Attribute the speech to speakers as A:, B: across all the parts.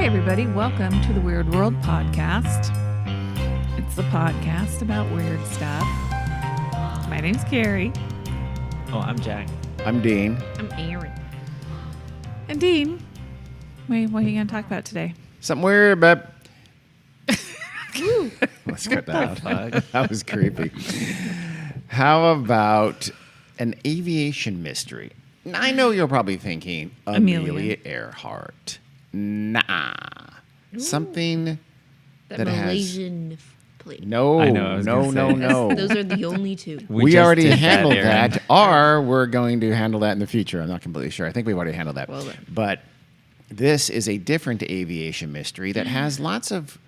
A: Hi, everybody. Welcome to the Weird World Podcast. It's the podcast about weird stuff. My name's Carrie.
B: Oh, I'm Jack.
C: I'm Dean.
D: I'm Aaron.
A: And Dean, wait, what are you going to talk about today?
C: Something weird, but let's cut that out. That was creepy. How about an aviation mystery? Now, I know you're probably thinking Amelia Earhart. Nah. Something
D: That
C: that has...
D: Malaysian plate.
C: No,
B: I know, I was gonna say.
C: no.
D: Those are the only two.
C: We
B: just
C: already
B: did
C: handled
B: Aaron.
C: that, or we're going to handle that in the future. I'm not completely sure. I think we've already handled that.
D: Well then.
C: But this is a different aviation mystery that has lots of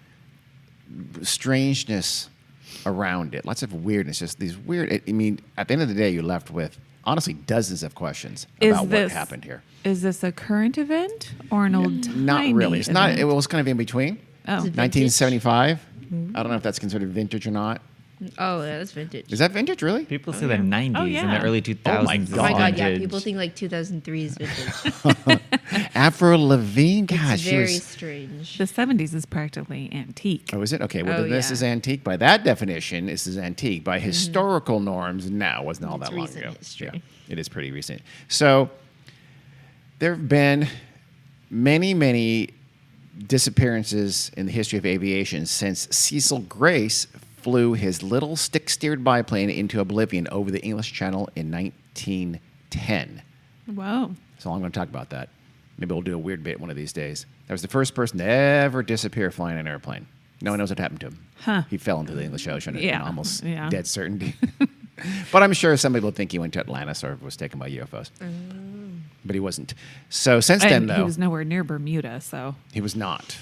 C: strangeness around it, lots of weirdness. Just these weird. I mean, at the end of the day, you're left with honestly dozens of questions about what happened here.
A: Is this a current event or an old timey
C: Not really. It's not.
A: event?
C: It was kind of in between.
A: Oh.
D: Is it
C: 1975. I don't know if that's considered vintage or not.
D: Oh, yeah, that's vintage.
C: Is that vintage, really?
B: People say the 90s and
A: yeah.
B: the early 2000s.
C: Oh my
B: is
D: Oh my god, yeah.
B: vintage.
D: People think like 2003 is vintage.
C: Avril Lavigne. Gosh,
D: It's
C: she
D: very
C: was.
D: strange.
A: The 70s is practically antique.
C: Oh, is it? Okay, well,
D: Oh,
C: then this
D: yeah.
C: is antique. By that definition, this is antique. By historical norms, no, it wasn't all
D: It's
C: that long
D: recent
C: ago.
D: history.
C: Yeah, it is pretty recent. So there have been many disappearances in the history of aviation since Cecil Grace flew his little stick-steered biplane into oblivion over the English Channel in 1910.
A: Whoa.
C: So I'm going to talk about that. Maybe we'll do a weird bit one of these days. That was the first person to ever disappear flying an airplane. No one knows what happened to him.
A: Huh.
C: He fell into the English Ocean
A: Yeah.
C: in almost
A: Yeah.
C: dead certainty. But I'm sure some people think he went to Atlantis or was taken by UFOs. But he wasn't. So since then,
A: And
C: though,
A: he was nowhere near Bermuda, so.
C: he was not.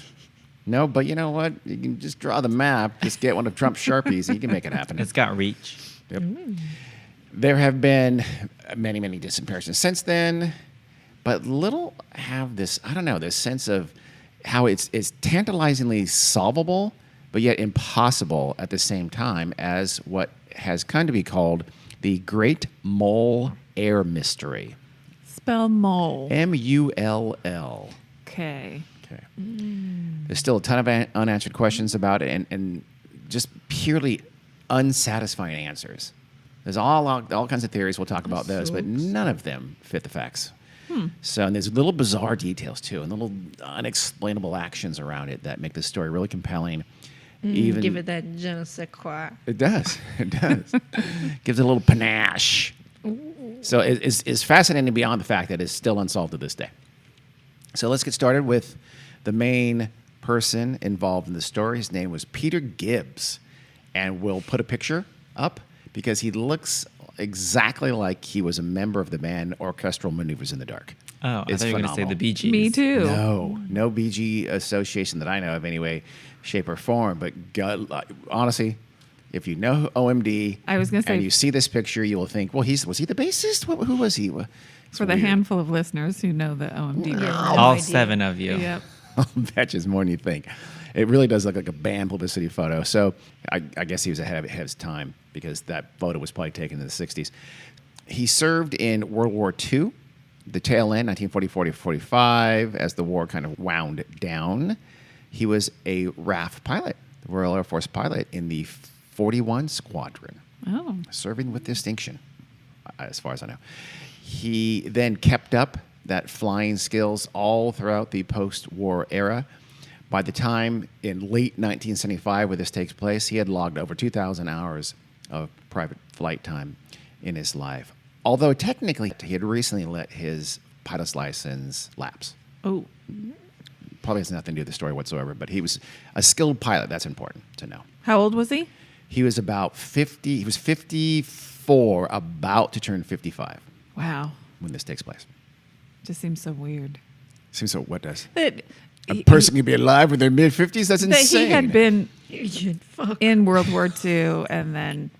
C: No, but you know what? You can just draw the map, just get one of Trump's Sharpies, and you can make it happen.
B: It's got reach.
C: Yep. There have been many disappearances since then, but little have this, I don't know, this sense of how it's tantalizingly solvable, but yet impossible at the same time as what has come to be called the Great Mull Air Mystery.
A: Spell mole.
C: Mull.
A: Okay.
C: Okay. There's still a ton of unanswered questions about it and just purely unsatisfying answers. There's all kinds of theories. We'll talk about those, but none of them fit the facts. So, and there's little bizarre details, too, and little unexplainable actions around it that make this story really compelling. Even
D: Give it that je ne sais quoi.
C: It does. It does. Gives it a little panache. So it's fascinating beyond the fact that it's still unsolved to this day. So let's get started with the main person involved in the story. His name was Peter Gibbs. And we'll put a picture up because he looks exactly like he was a member of the band Orchestral Maneuvers in the Dark.
B: Oh, I
C: It's
B: thought you were going to say
C: phenomenal.
B: the Bee Gees.
A: Me too.
C: No BG association that I know of, anyway, shape or form. But God, honestly, if you know OMD,
A: I was gonna say-
C: and you see this picture, you will think, well, was he the bassist? Who was he? It's
A: For the
C: weird.
A: handful of listeners who know the OMD.
D: Yeah.
A: reference.
D: No
B: All
D: idea.
B: 7 of you.
A: Yep.
C: I'll bet you it's more than you think. It really does look like a band publicity photo. So I guess he was ahead of his time because that photo was probably taken in the 60s. He served in World War II, the tail end, 1944 to 45, as the war kind of wound down. He was a RAF pilot, the Royal Air Force pilot, in the 41 Squadron,
A: Oh.
C: serving with distinction, as far as I know. He then kept up that flying skills all throughout the post-war era. By the time in late 1975, where this takes place, he had logged over 2,000 hours of private flight time in his life. Although technically, he had recently let his pilot's license lapse.
A: Oh.
C: Probably has nothing to do with the story whatsoever, but he was a skilled pilot. That's important to know.
A: How old was he?
C: He was about 50. He was 54, about to turn 55
A: Wow.
C: when this takes place.
A: Just seems so weird.
C: Seems so. What does?
A: That
C: A person can be alive in their mid-50s? That's
A: that
C: insane.
A: he had been
D: Fuck.
A: in World War II and then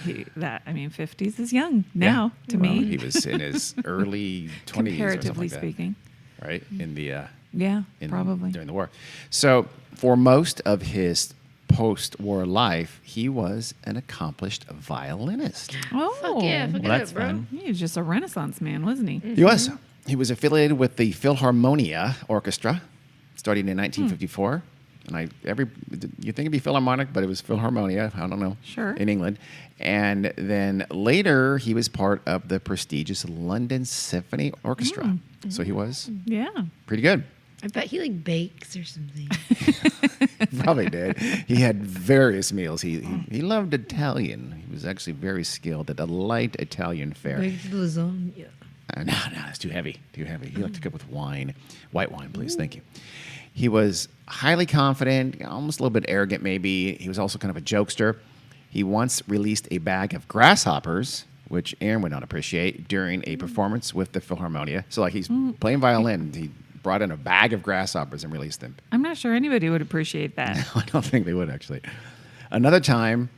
A: 50s is young now to
C: Well,
A: me.
C: he was in his early 20s or something
A: Comparatively
C: like that,
A: speaking.
C: right? In the
A: Yeah, probably.
C: during the war. So for most of his post-war life, he was an accomplished violinist.
A: Oh,
D: Fuck yeah, fuck
B: Well,
D: it
B: that's
D: up, bro.
B: fun.
A: he was just a Renaissance man, wasn't he?
C: He was. He was affiliated with the Philharmonia Orchestra starting in 1954. And you think it'd be Philharmonic, but it was Philharmonia. I don't know.
A: Sure.
C: In England. And then later, he was part of the prestigious London Symphony Orchestra. So he was
A: Yeah.
C: pretty good.
D: I bet he like bakes or something.
C: Probably did. He had various meals. He loved Italian. He was actually very skilled at a light Italian fare.
D: Baked lasagna.
C: No, it's too heavy. Too heavy. He liked to cook with wine. White wine, please. Thank you. He was highly confident, almost a little bit arrogant maybe. He was also kind of a jokester. He once released a bag of grasshoppers, which Aaron would not appreciate, during a performance with the Philharmonia. So like he's playing violin. He brought in a bag of grasshoppers and released them.
A: I'm not sure anybody would appreciate that.
C: I don't think they would, actually. Another time,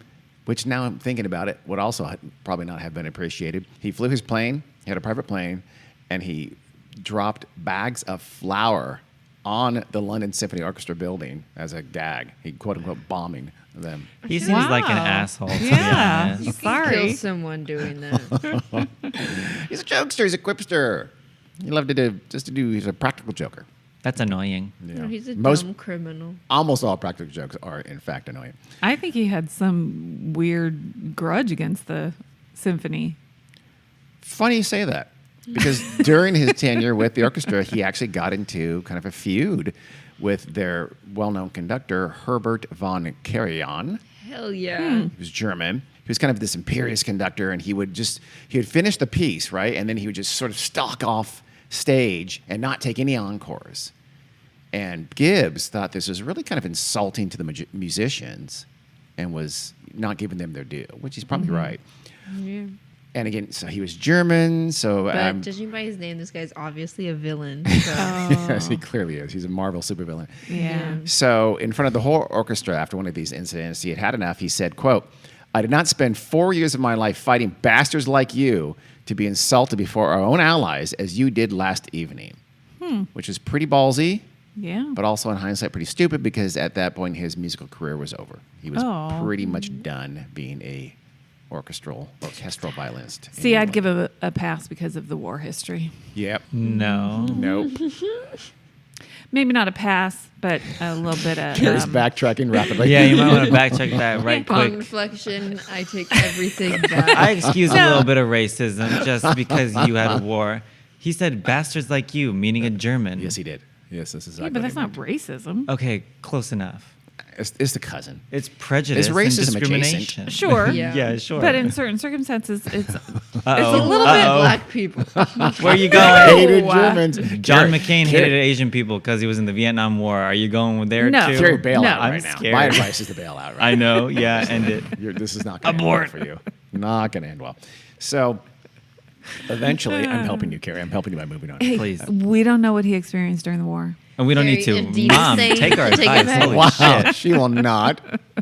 C: which now I'm thinking about it, would also probably not have been appreciated. He flew his plane, he had a private plane, and he dropped bags of flour on the London Symphony Orchestra building as a gag. He quote-unquote bombing them.
B: He seems like an
A: Wow.
B: asshole, to
A: Yeah.
B: be honest.
D: You
A: Sorry.
D: can kill someone doing that.
C: He's a jokester. He's a quipster. He loved to do. He's a practical joker.
B: That's annoying.
D: No, he's a
C: Most,
D: dumb criminal.
C: almost all practical jokes are in fact annoying.
A: I think he had some weird grudge against the symphony.
C: Funny you say that, because during his tenure with the orchestra, he actually got into kind of a feud with their well-known conductor Herbert von Karajan.
D: Hell yeah.
C: He was German. He was kind of this imperious conductor, and he would finish the piece, right? And then he would just sort of stalk off stage and not take any encores. And Gibbs thought this was really kind of insulting to the musicians and was not giving them their due, which he's probably right.
D: Yeah.
C: And again, so he was German, so...
D: But judging by his name, this guy's obviously a villain. So.
C: yes, he clearly is. He's a Marvel supervillain.
A: Yeah.
C: So in front of the whole orchestra after one of these incidents, he had enough. He said, quote, "I did not spend 4 years of my life fighting bastards like you to be insulted before our own allies as you did last evening." Which is pretty ballsy,
A: Yeah.
C: but also in hindsight pretty stupid, because at that point his musical career was over. He was pretty much done being a orchestral violinist. in
A: See, I'd
C: England.
A: give him a pass because of the war history.
C: Yep.
B: No.
C: Nope.
A: Maybe not a pass, but a little bit of...
C: Gary's backtracking rapidly.
B: Yeah, you might want to backcheck that right
D: Upon
B: quick.
D: reflection, I take everything back.
B: I excuse a little bit of racism just because you had a war. He said bastards like you, meaning a German.
C: Yes, he did. Yes, this is
A: Yeah,
C: exactly
A: but that's
C: what
A: not
C: he
A: racism.
B: Okay, close enough.
C: meant. It's the cousin.
B: It's prejudice
C: It's racism
B: and discrimination.
A: Sure.
D: Yeah.
B: Yeah, sure.
A: But in certain circumstances, it's
B: Uh-oh.
A: a little
D: Bit
B: Uh-oh.
D: black people.
B: Where are you going?
C: Hated
A: wow.
C: Germans.
B: John McCain hated
C: Carrie-
B: Asian people because he was in the Vietnam War. Are you going there
A: No.
B: too?
C: Carrie, bail out
A: No.
C: right
B: I'm
C: now.
B: scared.
C: My advice is to bail out right
B: I know. Yeah, end it.
C: This is not going to end well
B: Abort.
C: for you. Not going to end well. So eventually, I'm helping you, Carrie. I'm helping you by moving on.
A: hey,
B: Please.
A: we don't know what he experienced during the war.
B: And we don't need
D: Very
B: to.
D: indeed
B: Mom,
D: saying-
B: take our
D: take it
B: advice.
D: back.
B: Holy
C: Wow,
B: shit.
C: she will not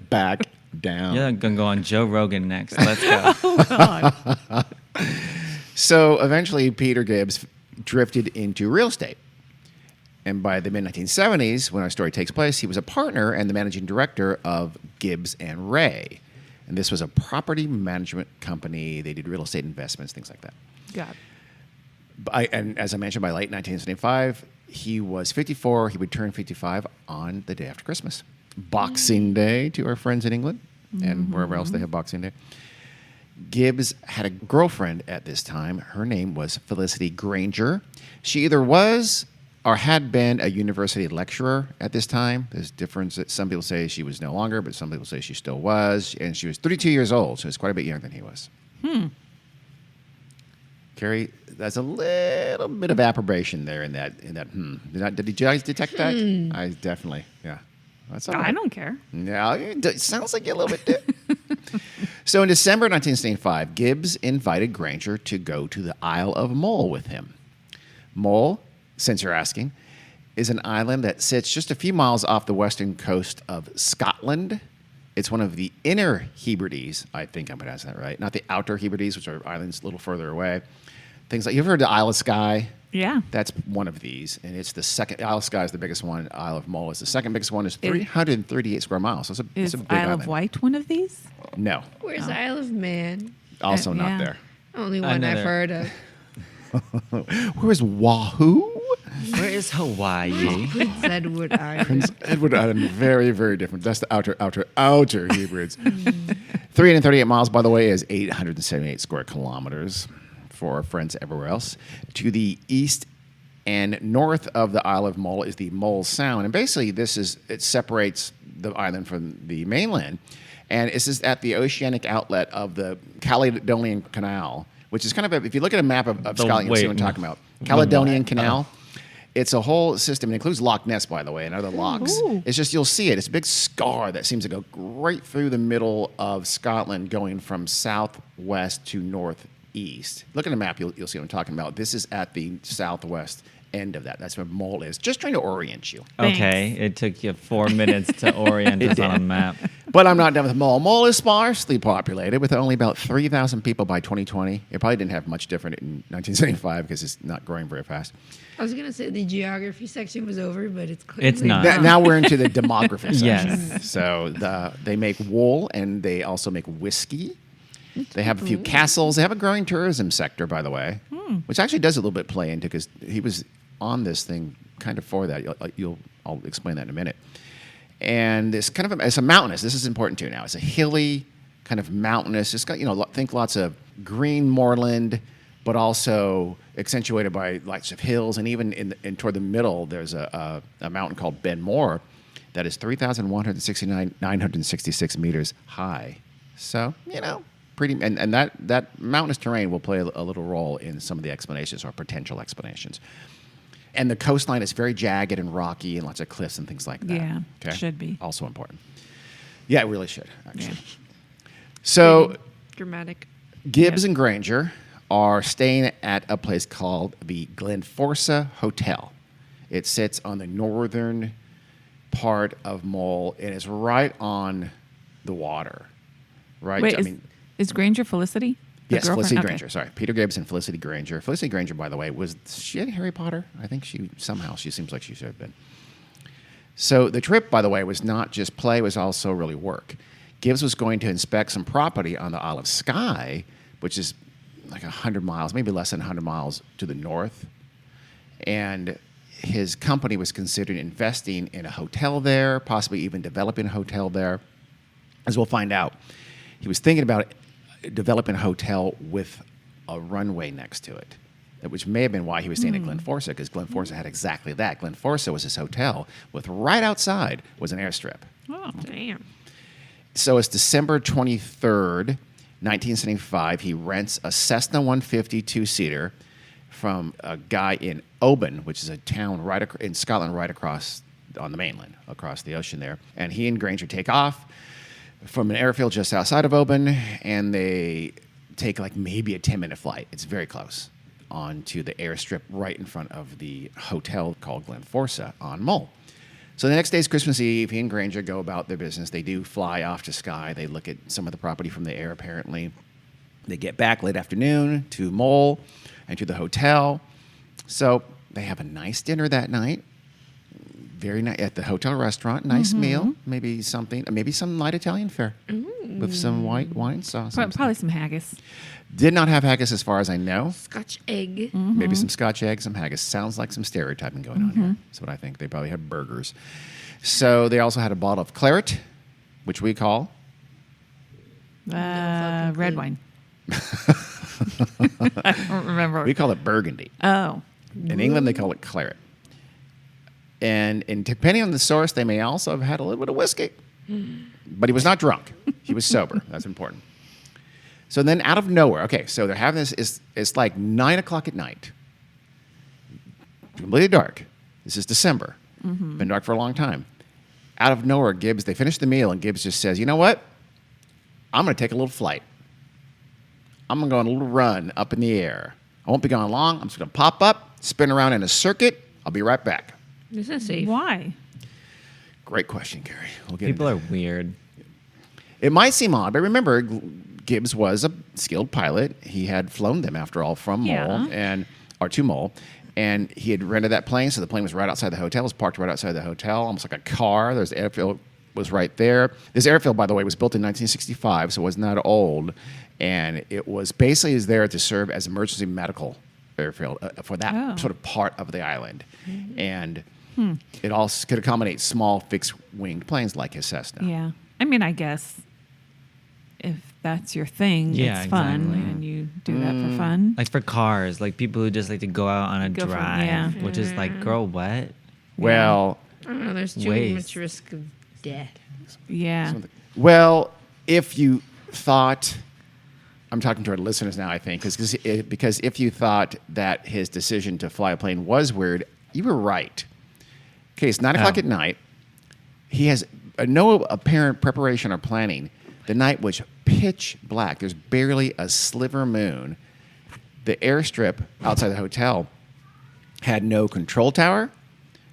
C: back down.
B: You're going to go on Joe Rogan next. Let's go.
C: So eventually, Peter Gibbs drifted into real estate. And by the mid-1970s, when our story takes place, he was a partner and the managing director of Gibbs and Ray. And this was a property management company. They did real estate investments, things like that.
A: God.
C: And as I mentioned, by late 1975, he was 54. He would turn 55 on the day after Christmas. Boxing Day to our friends in England and wherever else they have Boxing Day. Gibbs had a girlfriend at this time. Her name was Felicity Granger. She either was or had been a university lecturer at this time. There's difference. Some people say she was no longer, but some people say she still was. And she was 32 years old, so it's quite a bit younger than he was. Carrie, there's a little bit of approbation there in that. Did you guys detect that? I definitely, yeah. That's all right.
A: I don't care.
C: No, it sounds like you a little bit do. So in December 1975, Gibbs invited Granger to go to the Isle of Mull with him. Mull, since you're asking, is an island that sits just a few miles off the western coast of Scotland. It's one of the inner Hebrides. I think I'm pronouncing that right. Not the outer Hebrides, which are islands a little further away. Things like, you've heard of the Isle of Skye?
A: Yeah.
C: That's one of these, and it's the second. Isle of Skye is the biggest one. Isle of Mull is the second biggest one. It's 338 square miles. So it's
A: Is
C: a big
A: Isle
C: island.
A: of Wight one of these?
C: No,
D: Where's Isle of Man?
C: also not
A: yeah.
C: there.
D: Only one I've
B: Another.
D: heard of.
C: Where's Wahoo?
B: Where is Hawaii?
D: Prince Edward Island.
C: Prince Edward Island, very, very different. That's the outer Hebrides. 338 miles, by the way, is 878 square kilometers for our friends everywhere else. To the east and north of the Isle of Mull is the Mull Sound. And basically, it separates the island from the mainland. And this is at the oceanic outlet of the Caledonian Canal, which is kind of, if you look at a map of Scotland, you'll see what I'm talking about. Caledonian Canal. It's a whole system. It includes Loch Ness, by the way, and other lochs.
A: Ooh.
C: It's just, you'll see it. It's a big scar that seems to go right through the middle of Scotland, going from southwest to northeast. Look at the map. You'll see what I'm talking about. This is at the southwest end of that. That's where Mull is. Just trying to orient you.
B: Okay, it took you 4 minutes to orient us on a map.
C: But I'm not done with Mull. Mull is sparsely populated with only about 3,000 people by 2020. It probably didn't have much different in 1975 because it's not growing very fast.
D: I was gonna say the geography section was over, but it's clearly
B: It's not.
C: Now we're into the demography section.
B: Yes.
C: So they make wool and they also make whiskey. They have a few castles. They have a growing tourism sector, by the way, which actually does a little bit play into, because he was on this thing kind of for that. I'll explain that in a minute. And it's kind of it's a mountainous. This is important too. Now it's a hilly, kind of mountainous. It's got think lots of green moorland, but also accentuated by lots of hills. And even in toward the middle, there's a mountain called Ben More that is 966 meters high. So pretty. And that mountainous terrain will play a little role in some of the explanations or potential explanations. And the coastline is very jagged and rocky and lots of cliffs and things like that.
A: Yeah,
C: Okay?
A: should be.
C: Also important. Yeah, it really should, actually. So
D: dramatic.
C: Gibbs and Granger are staying at a place called the Glenforsa Hotel. It sits on the northern part of Mull and is right on the water. Right?
A: Wait, is Granger Felicity? The
C: Yes,
A: girlfriend?
C: Felicity
A: Okay.
C: Granger. Sorry, Peter Gibbs and Felicity Granger. Felicity Granger, by the way, was she in Harry Potter? I think she seems like she should have been. So the trip, by the way, was not just play; it was also really work. Gibbs was going to inspect some property on the Isle of Skye, which is like 100 miles, maybe less than 100 miles to the north, and his company was considering investing in a hotel there, possibly even developing a hotel there, as we'll find out. He was thinking about developing a hotel with a runway next to it, which may have been why he was staying at Glenforsa, because Glenforsa had exactly that. Glenforsa was his hotel with right outside was an airstrip.
A: Oh.
D: Damn.
C: So it's December 23rd, 1975. He rents a Cessna 150 two-seater from a guy in Oban, which is a town in Scotland right across on the mainland, across the ocean there. And he and Granger take off from an airfield just outside of Oban, and they take like maybe a 10-minute flight. It's very close onto the airstrip right in front of the hotel called Glenforsa on Mull. So the next day is Christmas Eve. He and Granger go about their business. They do fly off to Skye. They look at some of the property from the air, apparently. They get back late afternoon to Mull and to the hotel. So they have a nice dinner that night. Very nice at the hotel restaurant. Nice meal. Maybe some light Italian fare with some white wine sauce.
A: Probably some haggis.
C: Did not have haggis as far as I know.
D: Scotch egg.
C: Maybe some Scotch eggs, some haggis. Sounds like some stereotyping going on here. That's what I think. They probably had burgers. So they also had a bottle of claret, which we call
A: Red wine. I don't remember.
C: we call it Burgundy.
A: Oh.
C: In England, they call it claret. And depending on the source, they may also have had a little bit of whiskey. But he was not drunk. He was sober. That's important. So then out of nowhere, okay, so they're having this, it's like 9 o'clock at night. Completely dark. This is December. Been dark for a long time. Out of nowhere, they finish the meal, and Gibbs just says, you know what? I'm going to take a little flight. I'm going to go on a little run up in the air. I won't be gone long. I'm just going to pop up, spin around in a circuit. I'll be right back.
D: This is safe.
A: Why?
C: Great question, Gary. We'll get
B: People
C: into
B: are weird.
C: It might seem odd, but remember, Gibbs was a skilled pilot. He had flown them, after all, from Mull to Mull, and he had rented that plane, so the plane was right outside the hotel. It was parked right outside the hotel, almost like a car. There's the airfield was right there. This airfield, by the way, was built in 1965, so it was not old, and it was basically there to serve as emergency medical airfield for that sort of part of the island. And it also could accommodate small fixed-winged planes like his Cessna.
A: Yeah. I mean, I guess if that's your thing,
B: Yeah,
A: it's fun
B: exactly.
A: and you do that for fun.
B: Like for cars, like people who just like to go out on a
A: Go for-
B: drive,
A: yeah.
B: which is like, girl, what?
C: Well,
D: I don't know. There's too
B: Waste.
D: much risk of death.
A: Yeah.
C: well, if you thought, I'm talking to our listeners now, I think, because if you thought that his decision to fly a plane was weird, you were right. Okay, it's 9 o'clock at night. He has no apparent preparation or planning. The night was pitch black. There's barely a sliver moon. The airstrip outside the hotel had no control tower,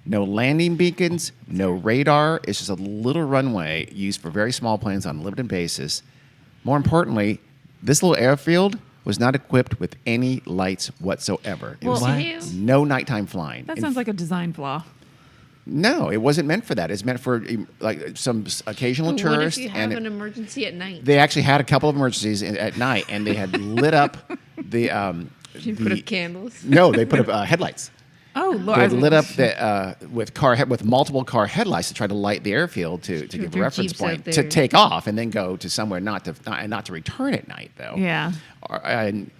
C: no landing beacons, no radar. It's just a little runway used for very small planes on a limited basis. More importantly, this little airfield was not equipped with any lights whatsoever. It was
A: Well,
B: What?
C: no nighttime flying.
A: That sounds like a design flaw.
C: No, it wasn't meant for that. It's meant for like some occasional
D: What if
C: tourists.
D: you
C: And
D: have an emergency at night?
C: they actually had a couple of emergencies at night, and they had lit up the.
D: You put up candles.
C: No, they put up headlights.
A: Oh,
C: They
A: Lord.
C: lit up with multiple car headlights to try to light the airfield to give a
D: their
C: reference
D: Jeeps out
C: point to
D: there.
C: take off and then go to somewhere not to return at night though.
A: Yeah.
C: And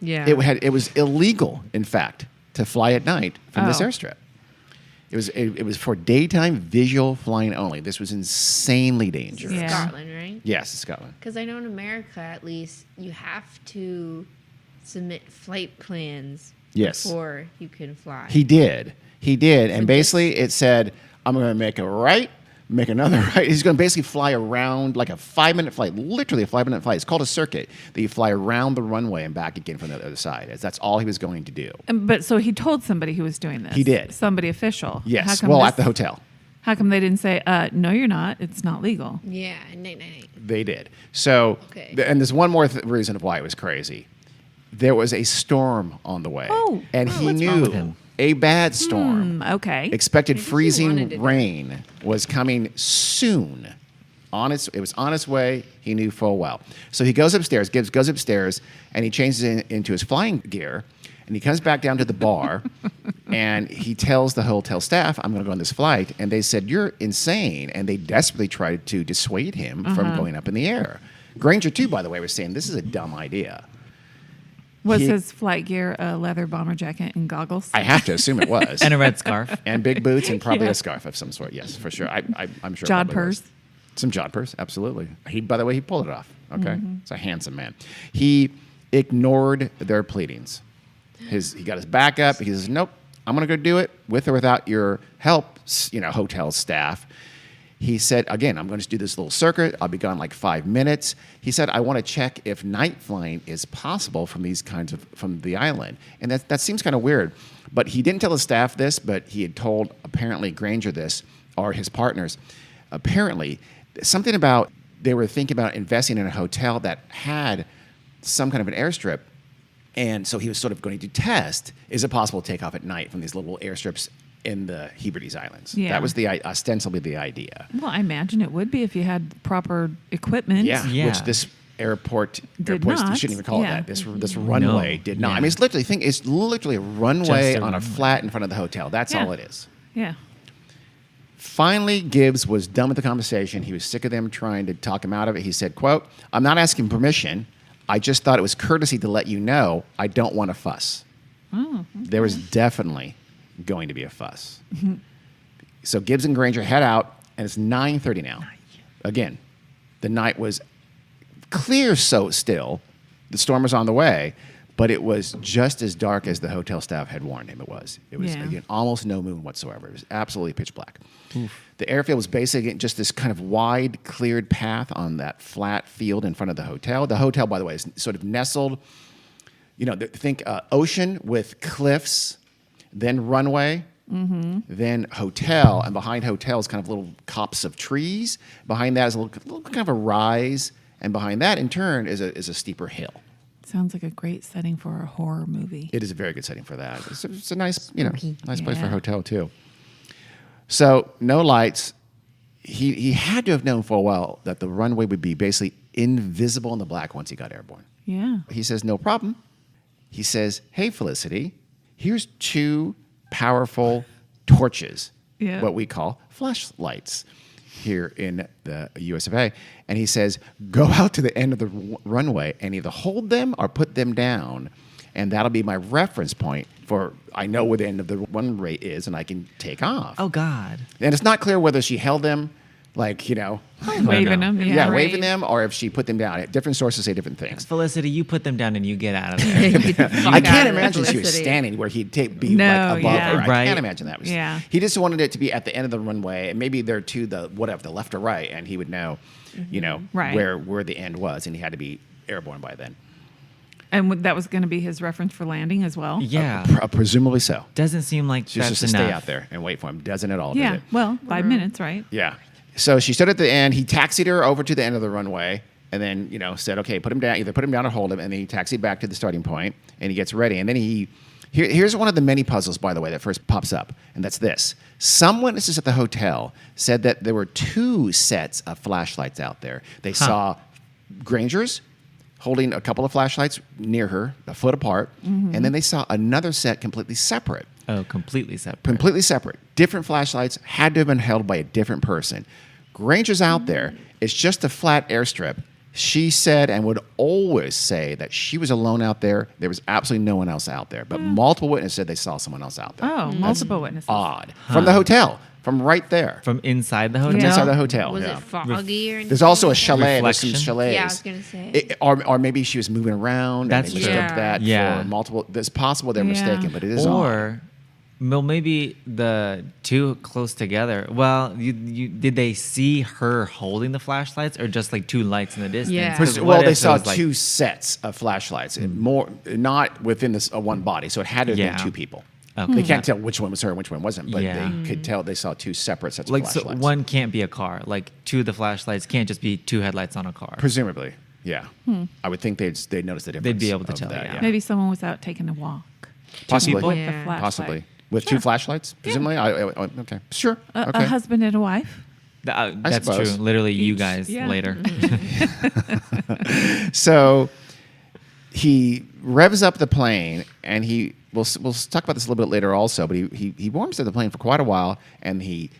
D: Yeah.
C: it was illegal, in fact, to fly at night from this
A: Oh.
C: airstrip. It was for daytime visual flying only. This was insanely dangerous.
A: Yeah.
D: Scotland, right?
C: Yes, Scotland.
D: Because I know in America, at least, you have to submit flight plans
C: Yes.
D: before you can fly.
C: He did, and basically it said, "I'm going to make a right, make another right." He's going to basically fly around like a 5-minute flight, literally a 5-minute flight. It's called a circuit. That you fly around the runway and back again from the other side. That's all he was going to do.
A: But so he told somebody who was doing this.
C: He did.
A: Somebody official.
C: Yes,
A: How come
C: well,
A: this-
C: at the hotel.
A: How come they didn't say, no, you're not. It's not legal.
D: Yeah, night.
C: They did. So,
D: Okay.
C: And there's one more reason of why it was crazy. There was a storm on the way,
A: Oh.
C: and he
B: what's wrong with
C: knew
B: him?
C: a bad storm.
A: Okay.
C: Expected
D: Maybe he wanted
C: freezing
D: it.
C: rain was coming soon. It was on its way. He knew full well. So he goes upstairs. Gibbs goes upstairs, and he changes into his flying gear, and he comes back down to the bar, and he tells the hotel staff, "I'm going to go on this flight." And they said, "You're insane," and they desperately tried to dissuade him from going up in the air. Granger, too, by the way, was saying this is a dumb idea.
A: Was
C: he-
A: his flight gear a leather bomber jacket and goggles?
C: I have to assume it was.
B: And a red scarf.
C: And big boots and probably
A: Yeah.
C: a scarf of some sort. Yes, for sure. I'm sure. it
A: Jod
C: probably was.
A: purse.
C: Some jod purse, absolutely. By the way, he pulled it off. Okay, He's a handsome man. He ignored their pleadings. He got his back up. He says, "Nope, I'm going to go do it with or without your help." Hotel staff. He said, "Again, I'm going to do this little circuit. I'll be gone like 5 minutes." He said, "I want to check if night flying is possible from from the island." And that seems kind of weird. But he didn't tell the staff this, but he had told apparently Granger this, or his partners. Apparently, something about they were thinking about investing in a hotel that had some kind of an airstrip. And so he was sort of going to test, is it possible to take off at night from these little airstrips in the Hebrides Islands?
A: Yeah.
C: That was ostensibly the idea.
A: Well, I imagine it would be if you had proper equipment.
C: Yeah,
B: Yeah.
C: which this airport,
A: Did
C: you
A: not.
C: shouldn't even call
A: Yeah.
C: it that. This runway did not.
B: Yeah.
C: I mean, it's literally a runway
B: Just a
C: on a
B: runway.
C: flat in front of the hotel. That's
A: Yeah.
C: all it is.
A: Yeah.
C: Finally, Gibbs was done with the conversation. He was sick of them trying to talk him out of it. He said, quote, "I'm not asking permission. I just thought it was courtesy to let you know I don't want to fuss." There was definitely going to be a fuss. So Gibbs and Granger head out, and it's 9:30 now. Again, the night was clear so still. The storm was on the way, but it was just as dark as the hotel staff had warned him it was. It was,
A: Yeah.
C: again, almost no moon whatsoever. It was absolutely pitch black. The airfield was basically just this kind of wide, cleared path on that flat field in front of the hotel. The hotel, by the way, is sort of nestled, think ocean with cliffs, then runway, then hotel, and behind hotel is kind of little copse of trees. Behind that is a little kind of a rise, and behind that, in turn, is a steeper hill.
A: Sounds like a great setting for a horror movie.
C: It is a very good setting for that. It's a nice, nice place for a
A: Yeah.
C: hotel too. So no lights. He had to have known for a while that the runway would be basically invisible in the black once he got airborne.
A: Yeah.
C: He says, "No problem." he says, "Hey, Felicity, here's 2 powerful torches,
A: Yeah.
C: what we call flashlights here in the US of A." And he says, "Go out to the end of the runway and either hold them or put them down. And that'll be my reference point for I know where the end of the runway is and I can take off."
B: Oh God.
C: And it's not clear whether she held them, like,
A: Waving them. Yeah.
C: yeah,
D: right.
C: waving them, or if she put them down. Different sources say different things.
B: Felicity, you put them down and you get out of there.
C: I can't imagine she was standing where he'd be
A: No,
C: like above
A: yeah.
C: her. I
B: Right.
C: can't imagine that.
A: Yeah.
C: He just wanted it to be at the end of the runway, and maybe there to the left or right, and he would know,
A: Right.
C: where the end was, and he had to be airborne by then.
A: And that was going to be his reference for landing as well.
B: Yeah.
C: Presumably so.
B: Doesn't seem like
C: She's
B: that's
C: just to
B: enough.
C: stay out there and wait for him. Doesn't at all. Does
A: Yeah.
C: it?
A: Well, 5 minutes, right?
C: Yeah. So she stood at the end. He taxied her over to the end of the runway and then, said, okay, put him down, either put him down or hold him. And then he taxied back to the starting point and he gets ready. And then here's one of the many puzzles, by the way, that first pops up. And that's this. Some witnesses at the hotel said that there were 2 sets of flashlights out there. They saw Granger's holding a couple of flashlights near her, a foot apart. And then they saw another set completely separate.
B: Oh, completely separate.
C: Completely separate. Different flashlights had to have been held by a different person. Granger's out there. It's just a flat airstrip. She said and would always say that she was alone out there. There was absolutely no one else out there. But multiple witnesses said they saw someone else out there.
A: Oh, multiple witnesses.
C: Odd. From the hotel. From right there.
B: From inside the
C: From
B: hotel.
C: inside the hotel.
D: Was
C: yeah.
D: it foggy or anything?
C: There's also a
D: like that?
C: chalet. There's some
B: Reflection?
C: chalets.
D: Yeah, I was gonna say.
C: Or maybe she was moving around.
B: That's
C: and they
B: true.
C: mistook that
B: Yeah.
C: for multiple. It's possible they're
A: Yeah.
C: mistaken, but it is odd.
B: Or well, maybe the 2 close together. Well, did they see her holding the flashlights or just like 2 lights in the distance?
D: Yeah.
B: 'Cause what
C: Well,
B: if
C: they
B: it
C: saw
B: was, like-
C: 2 sets of flashlights, more not within this one body. So it had to have
B: Yeah.
C: been 2 people.
B: Okay.
C: They can't tell which one was her and which one wasn't, but
B: Yeah.
C: they could tell they saw 2 separate sets
B: Like
C: of
B: so
C: flashlights.
B: one can't be a car. Like 2 of the flashlights can't just be 2 headlights on a car.
C: Presumably, yeah. I would think they'd notice the difference.
B: They'd be able to
C: of
B: tell,
C: that,
B: yeah.
A: Maybe someone was out taking a walk.
C: Possibly.
B: people?
A: With
D: Yeah.
A: the flashlight.
C: Possibly. With 2 flashlights, presumably? Okay. Sure.
A: A
C: Okay.
A: husband and a wife.
B: That's
C: suppose.
B: true. Literally, you
A: Each-
B: guys
A: yeah.
B: later.
C: So he revs up the plane, and we'll talk about this a little bit later also, but he warms up the plane for quite a while, and he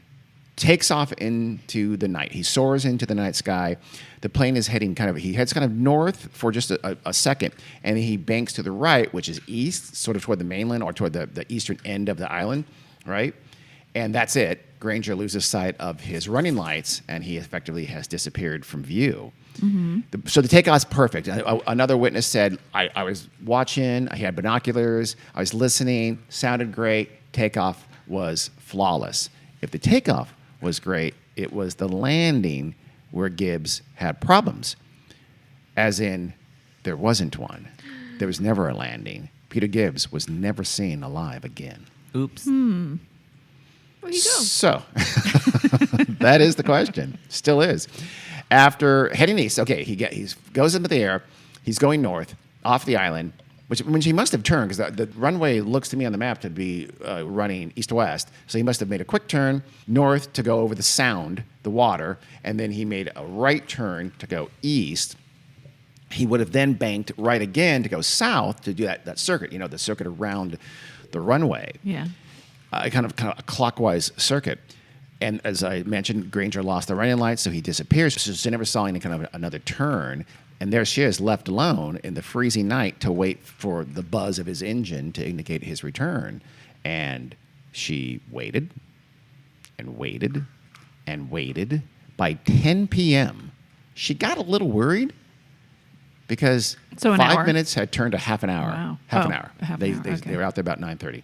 C: takes off into the night. He soars into the night sky. The plane is he heads kind of north for just a second, and then he banks to the right, which is east, sort of toward the mainland or toward the eastern end of the island, right? And that's it. Granger loses sight of his running lights, and he effectively has disappeared from view. So the takeoff's perfect. Another witness said, I was watching, I had binoculars, I was listening, sounded great, takeoff was flawless. If the takeoff was great, it was the landing where Gibbs had problems. As in, there wasn't one. There was never a landing. Peter Gibbs was never seen alive again.
B: Oops.
D: Where'd he go?
C: So, that is the question. Still is. After heading east, okay, he goes into the air. He's going north, off the island, which he must have turned, because the runway looks to me on the map to be running east-west. So he must have made a quick turn north to go over the sound, the water, and then he made a right turn to go east. He would have then banked right again to go south to do that circuit, the circuit around the runway.
A: Yeah.
C: Kind of a clockwise circuit. And as I mentioned, Granger lost the running lights, so he disappears. So she never saw any kind of another turn. And there she is, left alone in the freezing night to wait for the buzz of his engine to indicate his return. And she waited and waited and waited. By 10 p.m., she got a little worried because
A: So an
C: 5
A: hour?
C: minutes had turned to half an hour.
A: Wow.
C: Half
A: Oh,
C: an hour.
A: a half an hour, okay.
C: They were out there about 9:30.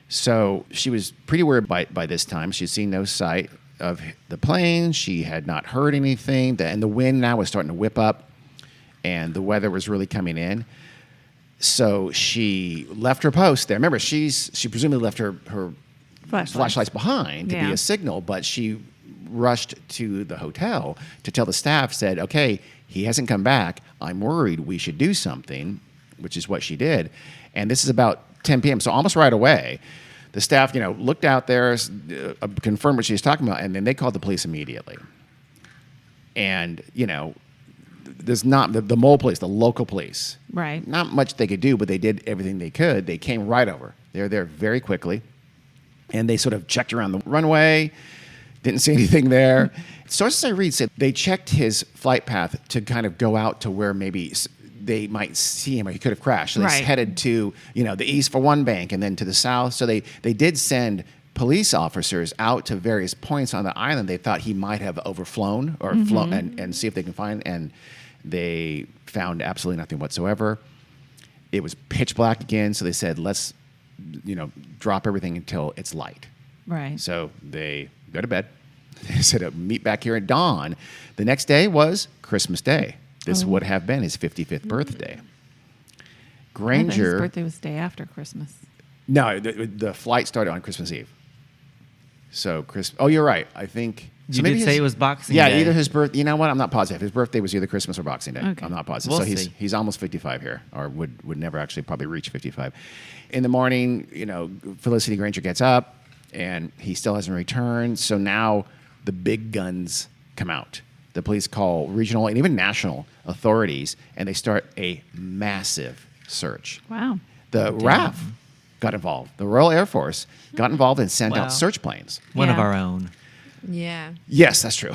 C: So she was pretty worried by this time. She'd seen no sight of the plane. She had not heard anything. And the wind now was starting to whip up, and the weather was really coming in. So she left her post there. Remember, she presumably left her flashlights behind to be
A: Yeah.
C: a signal, but she rushed to the hotel to tell the staff, said, okay, he hasn't come back. I'm worried. We should do something, which is what she did. And this is about 10 p.m., so almost right away. The staff, looked out there, confirmed what she was talking about, and then they called the police immediately. And, there's not the Mull police, the local police.
A: Right.
C: Not much they could do, but they did everything they could. They came right over. They were there very quickly, and they sort of checked around the runway. Didn't see anything there. Sources I read said they checked his flight path to kind of go out to where maybe they might see him or he could have crashed. So they
A: Right.
C: headed to the east for one bank and then to the south. So they did send police officers out to various points on the island they thought he might have overflown or flown and see if they can find. And they found absolutely nothing whatsoever. It was pitch black again. So they said, let's drop everything until it's light.
A: Right.
C: So they go to bed. They said, meet back here at dawn. The next day was Christmas Day. This would have been his 55th birthday.
A: I thought
C: Granger.
A: his birthday was the day after Christmas.
C: No, the flight started on Christmas Eve. So Oh, you're right. I think.
B: You did say it was Boxing
C: Yeah,
B: Day.
C: either his birth. You know what? I'm not positive. His birthday was either Christmas or Boxing Day.
A: Okay.
C: I'm not positive.
B: We'll
C: so
B: see.
C: he's almost 55 here, or would never actually probably reach 55. In the morning, Felicity Granger gets up, and he still hasn't returned. So now the big guns come out. The police call regional and even national authorities, and they start a massive search.
A: Wow.
C: The RAF got involved. The Royal Air Force got involved and sent
B: Wow.
C: out search planes.
B: One of
A: Yeah.
B: our own.
D: Yeah.
C: Yes, that's true.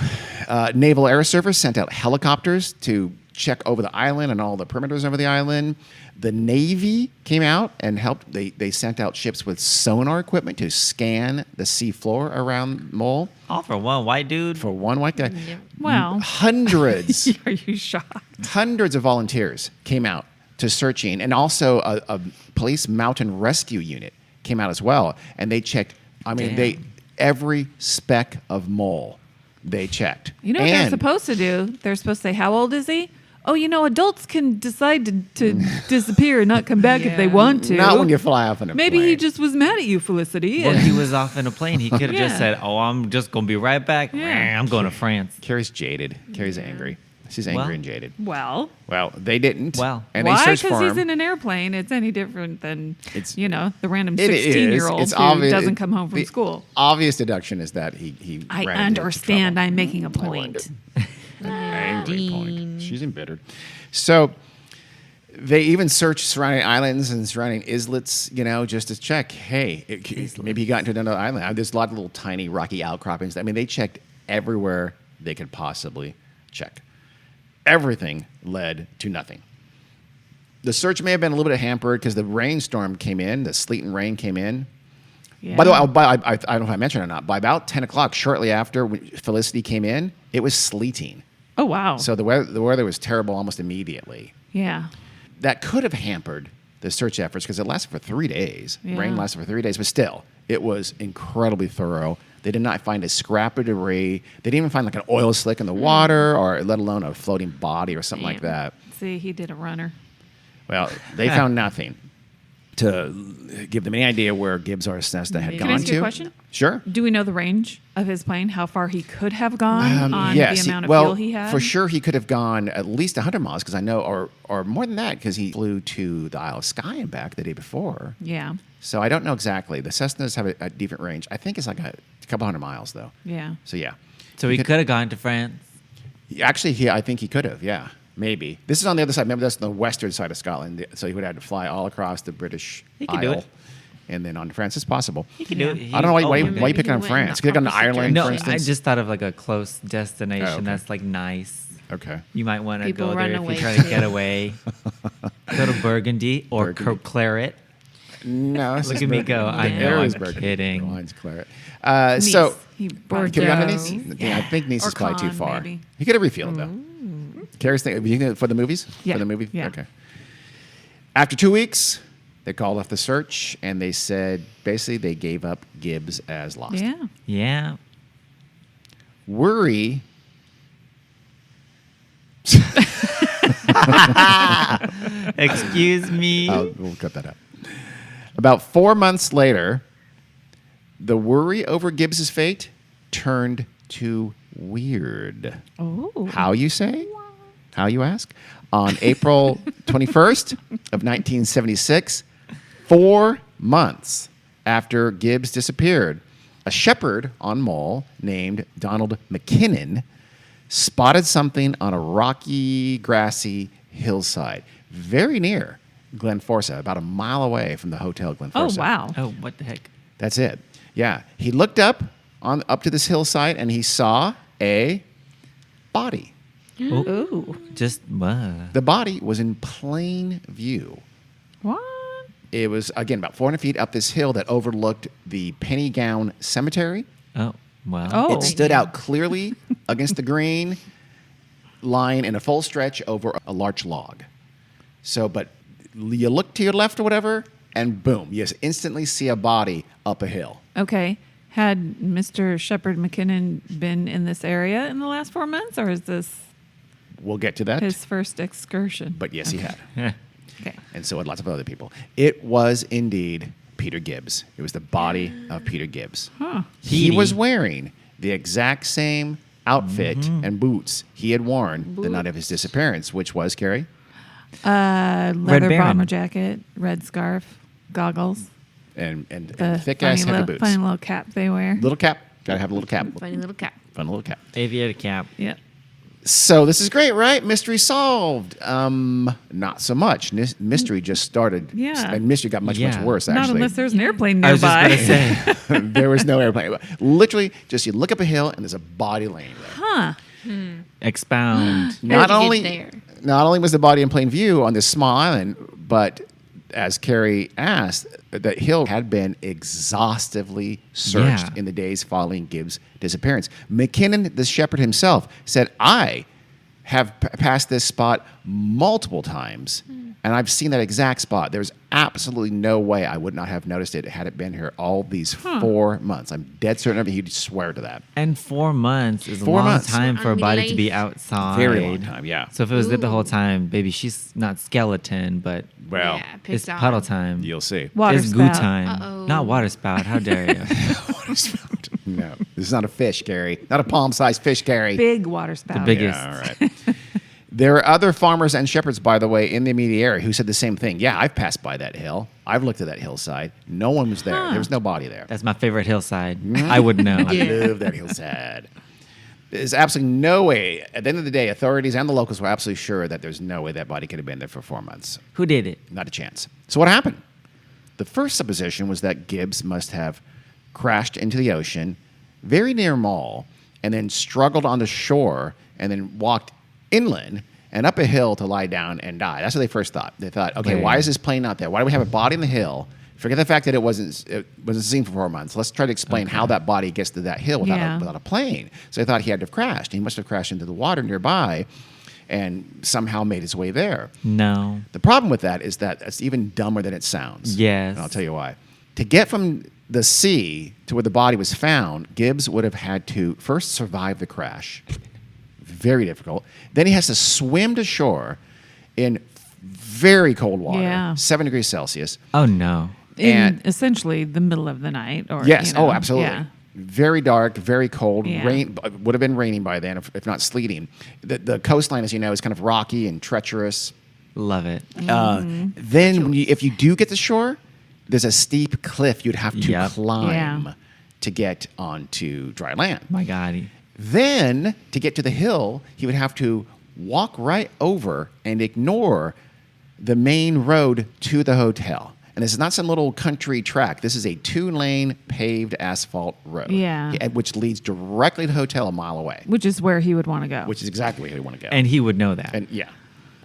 C: Naval Air Service sent out helicopters to check over the island and all the perimeters over the island. The Navy came out and helped. They sent out ships with sonar equipment to scan the sea floor around Mull.
B: All for one white dude.
C: For one white guy.
D: Yep.
A: Well,
C: Hundreds.
A: are you shocked?
C: Hundreds of volunteers came out to searching, and also a police mountain rescue unit came out as well, and they checked. I mean,
B: Damn.
C: every speck of Mull they checked.
A: You know what they're
C: And-
A: supposed to do? They're supposed to say, how old is he? Oh, adults can decide to disappear and not come back if they
D: Yeah.
A: want to.
C: Not when you fly off in a
A: Maybe
C: plane.
A: he just was mad at you, Felicity.
B: Well,
A: and-
B: he was off in a plane. He could have just
A: Yeah.
B: said, "Oh, I'm just gonna be right back.
A: Yeah.
B: I'm going to France."
C: Carrie's jaded. Carrie's angry. She's angry
B: Well-
C: and jaded.
A: well,
C: Well, they didn't.
B: Well.
C: and
A: why?
C: they searched
A: Because
C: for
A: he's
C: him.
A: in an airplane. It's any different than,
C: It's-
A: the random
C: It is.
A: 16-year-old
C: It's
A: who
C: obvious-
A: doesn't come home from
C: the
A: school.
C: Obvious deduction is that he
A: I
C: ran into
A: understand.
C: trouble.
A: I'm making a point.
C: Angry point. She's embittered. So they even searched surrounding islands and surrounding islets, just to check. Hey, maybe he got into another island. There's a lot of little tiny rocky outcroppings. I mean, they checked everywhere they could possibly check. Everything led to nothing. The search may have been a little bit hampered because the rainstorm came in, the sleet and rain came in.
A: Yeah.
C: By the way, I don't know if I mentioned it or not. By about 10 o'clock, shortly after when Felicity came in, it was sleeting.
A: Oh, wow.
C: So the weather was terrible almost immediately.
A: yeah.
C: That could have hampered the search efforts because it lasted for 3 days.
A: Yeah.
C: Rain lasted for 3 days, but still, it was incredibly thorough. They did not find a scrap of debris. They didn't even find like an oil slick in the water or let alone a floating body or something like
A: Damn.
C: that.
A: See, he did a runner.
C: Well, they found nothing to give them any idea where Gibbs or Cessna had
D: Can I
C: gone
A: ask
C: to.
A: you a question?
C: Sure.
A: Do we know the range of his plane? How far he could have gone on
C: yes,
A: the amount of
C: well,
A: fuel he had?
C: for sure he could have gone at least 100 miles because I know, or more than that because he flew to the Isle of Skye and back the day before.
A: Yeah.
C: So I don't know exactly. The Cessnas have a different range. I think it's like a couple hundred miles though.
A: Yeah.
C: So yeah.
B: So he could have gone to France.
C: Actually, I think he could have. Yeah, maybe. This is on the other side. Remember, that's the western side of Scotland. So he would have to fly all across the British
B: He could do
C: Isle,
B: it.
C: and then on to France. It's possible.
B: He could do it.
C: I don't know why
D: maybe
C: you picking
D: he
C: on
D: went
C: France.
D: in
C: Could have gone
D: the
C: to
D: opposite
C: Ireland,
B: No,
C: for
B: I
C: instance.
B: just thought of like a close destination
C: okay.
B: that's like nice.
C: Okay.
B: You might want to
D: People
B: go
D: run
B: there if
D: away
B: you're trying to
D: too.
B: get away. Go to Burgundy or
C: Burgundy.
B: Claret.
C: No, it's
B: Look
C: just
B: at me
C: Burgundy.
B: go. I
C: The
B: know,
C: air
B: I'm
C: is Burgundy.
B: kidding.
C: The wine's claret.
A: Nice.
C: So
A: He
C: could have gone to
A: Bordeaux.
C: Nice? Yeah, I think Nice
A: Or
C: is probably too
A: Cannes,
C: far.
A: maybe.
C: He could have refilled though. Carrie's thinking for the movies.
A: Yeah.
C: For the movie.
A: Yeah.
C: Okay. After 2 weeks, they called off the search and they said basically they gave up Gibbs as lost.
A: Yeah.
B: Yeah.
C: Worry.
B: Excuse me.
C: We'll cut that out. About 4 months later, the worry over Gibbs's fate turned to weird.
A: Oh.
C: How you say? How you ask? On April 21st of 1976, 4 months after Gibbs disappeared, a shepherd on Mull named Donald McKinnon spotted something on a rocky, grassy hillside, very near Glen Forsa, about a mile away from the Hotel Glen
A: Oh,
C: Forsa.
A: wow.
B: Oh, what the heck?
C: That's it. Yeah. He looked up to this hillside and he saw a body.
A: Ooh.
B: Just
C: The body was in plain view.
A: What?
C: It was, again, about 400 feet up this hill that overlooked the Penny Gown Cemetery.
B: oh well.
A: Oh.
C: It stood out clearly against the green, lying in a full stretch over a large log. So, but you look to your left or whatever, and boom, you just instantly see a body up a hill.
A: Okay. Had Mr. Shepard McKinnon been in this area in the last 4 months, or is this
C: We'll get to that.
A: his first excursion?
C: But yes, he had.
A: Okay.
C: And so had lots of other people. It was indeed Peter Gibbs. It was the body of Peter Gibbs.
A: Huh.
C: He
B: Petey.
C: was wearing the exact same outfit and boots he had worn the night of his disappearance, which was, Carrie?
A: Leather
B: Baron.
A: bomber jacket, red scarf, goggles,
C: And
A: the
C: thick-ass heavy boots.
A: funny little cap they wear.
C: Little cap. Got to have a little cap.
D: Funny little cap.
C: Fun little cap.
B: Aviator cap.
A: Yeah.
C: So this is great, right? Mystery solved. Not so much. Mystery just started.
A: Yeah.
C: And mystery got much
B: Yeah.
C: worse,
A: Not
C: actually.
A: unless there's an airplane
B: I was
A: nearby.
B: just gonna say.
C: There was no airplane. Literally, just you look up a hill and there's a body laying there.
A: Huh.
B: Expound.
C: Not
D: How'd you
C: only,
D: get there?
C: not only was the body in plain view on this small island, but as Carrie asked, the hill had been exhaustively searched
B: Yeah.
C: in the days following Gibbs' disappearance. McKinnon, the shepherd himself, said, I have passed this spot multiple times, and I've seen that exact spot. There's absolutely no way I would not have noticed it had it been here all these 4 months. I'm dead certain of it. He'd swear to that.
B: And 4 months is a
C: 4
B: long
C: months.
B: time for a body to be
D: Life.
B: outside.
C: Very long time, yeah.
B: So if it was good the
D: Ooh.
B: whole time, baby, she's not skeleton, but
C: Well,
D: Yeah,
B: it's
D: picked on.
B: puddle time.
C: you'll see.
A: Water
B: it's goo
A: spout.
B: time.
D: Uh-oh.
B: Not water spout. How dare you?
C: No, this is not a fish, Gary. Not a palm-sized fish, Gary.
A: Big water spout.
B: The biggest.
C: Yeah, all right. There are other farmers and shepherds, by the way, in the immediate area who said the same thing. Yeah, I've passed by that hill. I've looked at that hillside. No one was there.
A: Huh.
C: There was no body there.
B: That's my favorite hillside. I would know.
C: I love that hillside. There's absolutely no way. At the end of the day, authorities and the locals were absolutely sure that there's no way that body could have been there for 4 months.
B: Who did it?
C: Not a chance. So what happened? The first supposition was that Gibbs must have crashed into the ocean very near Mull and then struggled on the shore and then walked inland and up a hill to lie down and die. That's what they first thought. They thought, okay,
B: Yeah.
C: why is this plane not there? Why do we have a body in the hill? Forget the fact that it wasn't seen for 4 months. Let's try to explain how that body gets to that hill without,
A: Yeah.
C: without a plane. So they thought he had to have crashed. He must have crashed into the water nearby and somehow made his way there.
B: No.
C: The problem with that is that it's even dumber than it sounds.
B: Yes.
C: And I'll tell you why. To get from the sea to where the body was found, Gibbs would have had to first survive the crash. Very difficult. Then he has to swim to shore in very cold water,
A: Yeah.
C: 7 degrees Celsius.
B: Oh no.
A: In
C: And-
A: essentially the middle of the night. Or
C: Yes.
A: you know,
C: Oh, absolutely.
A: Yeah.
C: Very dark, very cold.
A: Yeah.
C: Rain would have been raining by then, if not sleeting. The coastline, as you know, is kind of rocky and treacherous.
B: Love it.
C: Then, if you do get to shore, there's a steep cliff you'd have to
B: Yep.
C: climb
A: Yeah.
C: to get onto dry land.
B: My God.
C: Then, to get to the hill, he would have to walk right over and ignore the main road to the hotel. And this is not some little country track. This is a 2-lane paved asphalt road.
A: Yeah.
C: Which leads directly to the hotel a mile away,
A: Which is where he would want to go.
C: which is exactly where we want to go.
B: And he would know that.
C: And yeah.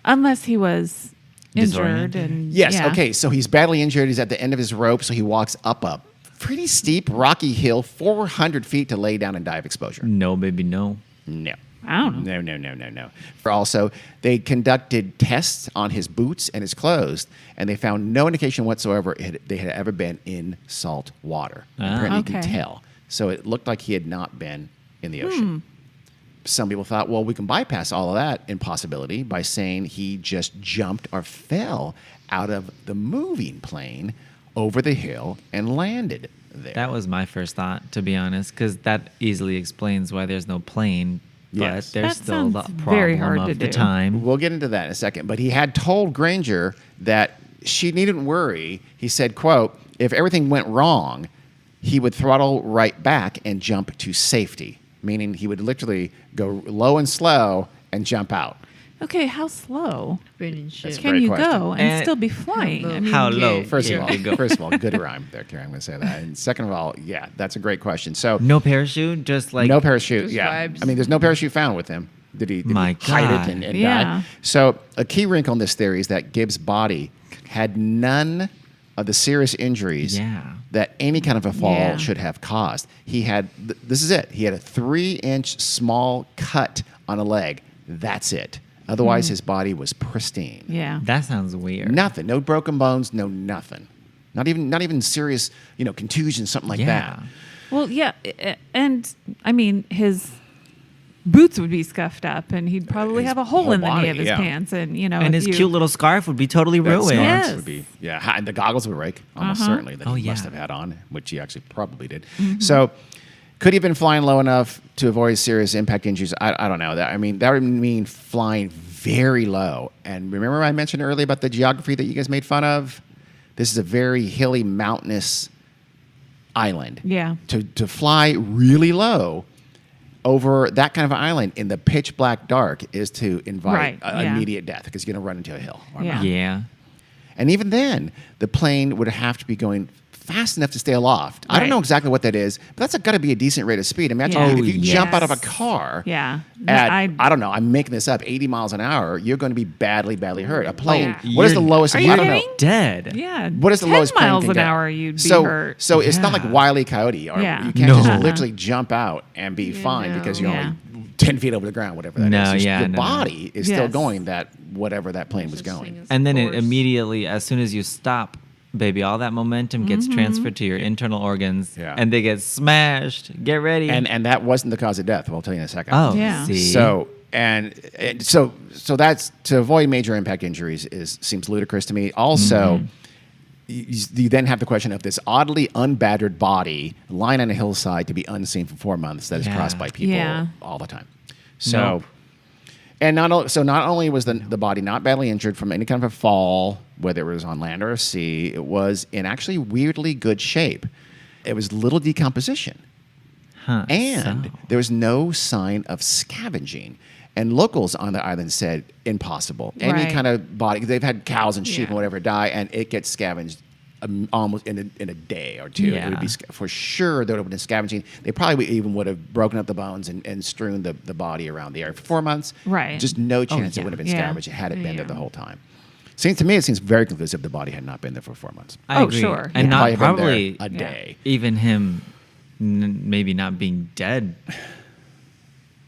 A: Unless he was injured.
B: Disoriented.
A: And
C: Yes.
A: yeah.
C: Okay. So he's badly injured. He's at the end of his rope. So he walks up a pretty steep, rocky hill, 400 feet to lay down and die of exposure.
B: No, baby, no.
C: No.
A: I don't know.
C: No. Also, they conducted tests on his boots and his clothes, and they found no indication whatsoever they had ever been in salt water. Apparently, you can
A: Okay.
C: tell. So it looked like he had not been in the ocean. Some people thought, well, we can bypass all of that impossibility by saying he just jumped or fell out of the moving plane over the hill and landed there.
B: That was my first thought, to be honest, because that easily explains why there's no plane. But
C: Yes.
B: there's
A: That
B: still the
A: sounds
B: problem
A: very hard
B: of
A: to
B: the
A: do.
B: time.
C: We'll get into that in a second. But he had told Granger that she needn't worry. He said, quote, if everything went wrong, he would throttle right back and jump to safety. meaning he would literally go low and slow and jump out.
A: Okay, how slow
D: Been in ship.
C: a
A: can
C: great
A: you
C: question.
A: go and
B: And
A: still be flying? I mean,
B: How low?
D: yeah.
C: First
B: Yeah, you go.
C: of all, good rhyme there, Carrie. I'm going to say that. And second of all, yeah, that's a great question. So
B: No parachute, just like
C: no parachute.
D: Just
C: Yeah,
D: vibes.
C: I mean, there's no parachute found with him. Did he
B: My
C: hide
B: God.
C: it and
A: Yeah.
C: die? So a key wrinkle in this theory is that Gibbs' body had none of the serious injuries
B: Yeah.
C: that any kind of a fall
A: Yeah.
C: should have caused. He had, this is it, he had a 3-inch small cut on a leg. That's it. Otherwise, his body was pristine.
A: yeah.
B: That sounds weird.
C: Nothing. No broken bones. No nothing. Not even serious, contusion, something like
B: Yeah.
C: that.
A: Well, yeah, and I mean his boots would be scuffed up, and he'd probably
C: His
A: have a hole
C: whole
A: in the knee
C: body,
A: of his
C: yeah.
A: pants, and
B: And
A: if
B: his
A: you-
B: cute little scarf would be totally
C: That
B: ruined.
C: scarf
A: Yes.
C: would be, and the goggles would break almost certainly that
B: Oh,
C: he
B: yeah.
C: must have had on, which he actually probably did. So, could he have been flying low enough to avoid serious impact injuries? I don't know. That would mean flying very low. And remember, I mentioned earlier about the geography that you guys made fun of. This is a very hilly, mountainous island.
A: Yeah.
C: To fly really low over that kind of island in the pitch black dark is to invite
A: Right, yeah.
C: immediate death because you're going to run into a hill. Or a
A: Yeah.
C: mountain.
B: Yeah.
C: And even then, the plane would have to be going fast enough to stay aloft. I don't
A: Right.
C: know exactly what that is, but that's got to be a decent rate of speed. Imagine
A: Yeah.
C: if you jump out of a
A: Yes.
C: car
A: Yeah.
C: at,
A: I-
C: I don't know, I'm making this up, 80 miles an hour, you're going to be badly, badly hurt. A plane,
D: Yeah.
C: what is the lowest?
A: Are
C: I
A: you
C: don't know.
A: kidding?
B: Dead.
A: Yeah.
C: What is the
A: 10
C: lowest plane
A: miles
C: can
A: an
C: get?
A: hour you'd be
C: so,
A: hurt.
C: So it's not like
B: Yeah.
C: Wile E. Coyote. Or
A: Yeah.
C: You can't
B: No.
C: just literally jump out and be fine
D: no.
C: because you're
A: Yeah.
C: only 10 feet over the ground, whatever that is.
B: No,
C: It's-
B: yeah,
C: Your
B: no.
C: body is still
A: Yes.
C: going that whatever that plane was
D: Such
C: going.
D: thing as
B: And then it
D: force.
B: immediately, as soon as you stop, baby, all that momentum gets transferred to your internal organs,
C: Yeah.
B: and they get smashed. Get ready.
C: And that wasn't the cause of death. I'll tell you in a second.
B: oh,
A: Yeah.
B: see.
C: So so that's to avoid major impact injuries seems ludicrous to me. Also, you then have the question of this oddly unbattered body lying on a hillside to be unseen for 4 months that is
B: Yeah.
C: crossed by people
A: Yeah.
C: all the time. So.
B: Nope.
C: And not only was the body not badly injured from any kind of a fall, whether it was on land or sea, it was in actually weirdly good shape. It was little decomposition.
B: Huh,
C: And
B: so.
C: there was no sign of scavenging. And locals on the island said impossible. Any
A: Right.
C: kind of body, they've had cows and sheep
D: Yeah.
C: and whatever die, and it gets scavenged almost in a day or two. It would be
B: Yeah.
C: for sure there would have been scavenging. They probably even would have broken up the bones and strewn the body around the area for 4 months.
A: Right.
C: Just no chance
B: yeah.
C: it would have been
A: Yeah.
C: scavenged had it been there
D: Yeah.
C: the whole time. Seems to me it seems very conclusive the body had not been there for 4 months.
B: I
A: Oh,
B: agree.
A: sure.
B: And
A: Yeah.
B: not
C: Probably been
B: probably
C: there a day.
B: even him maybe not being dead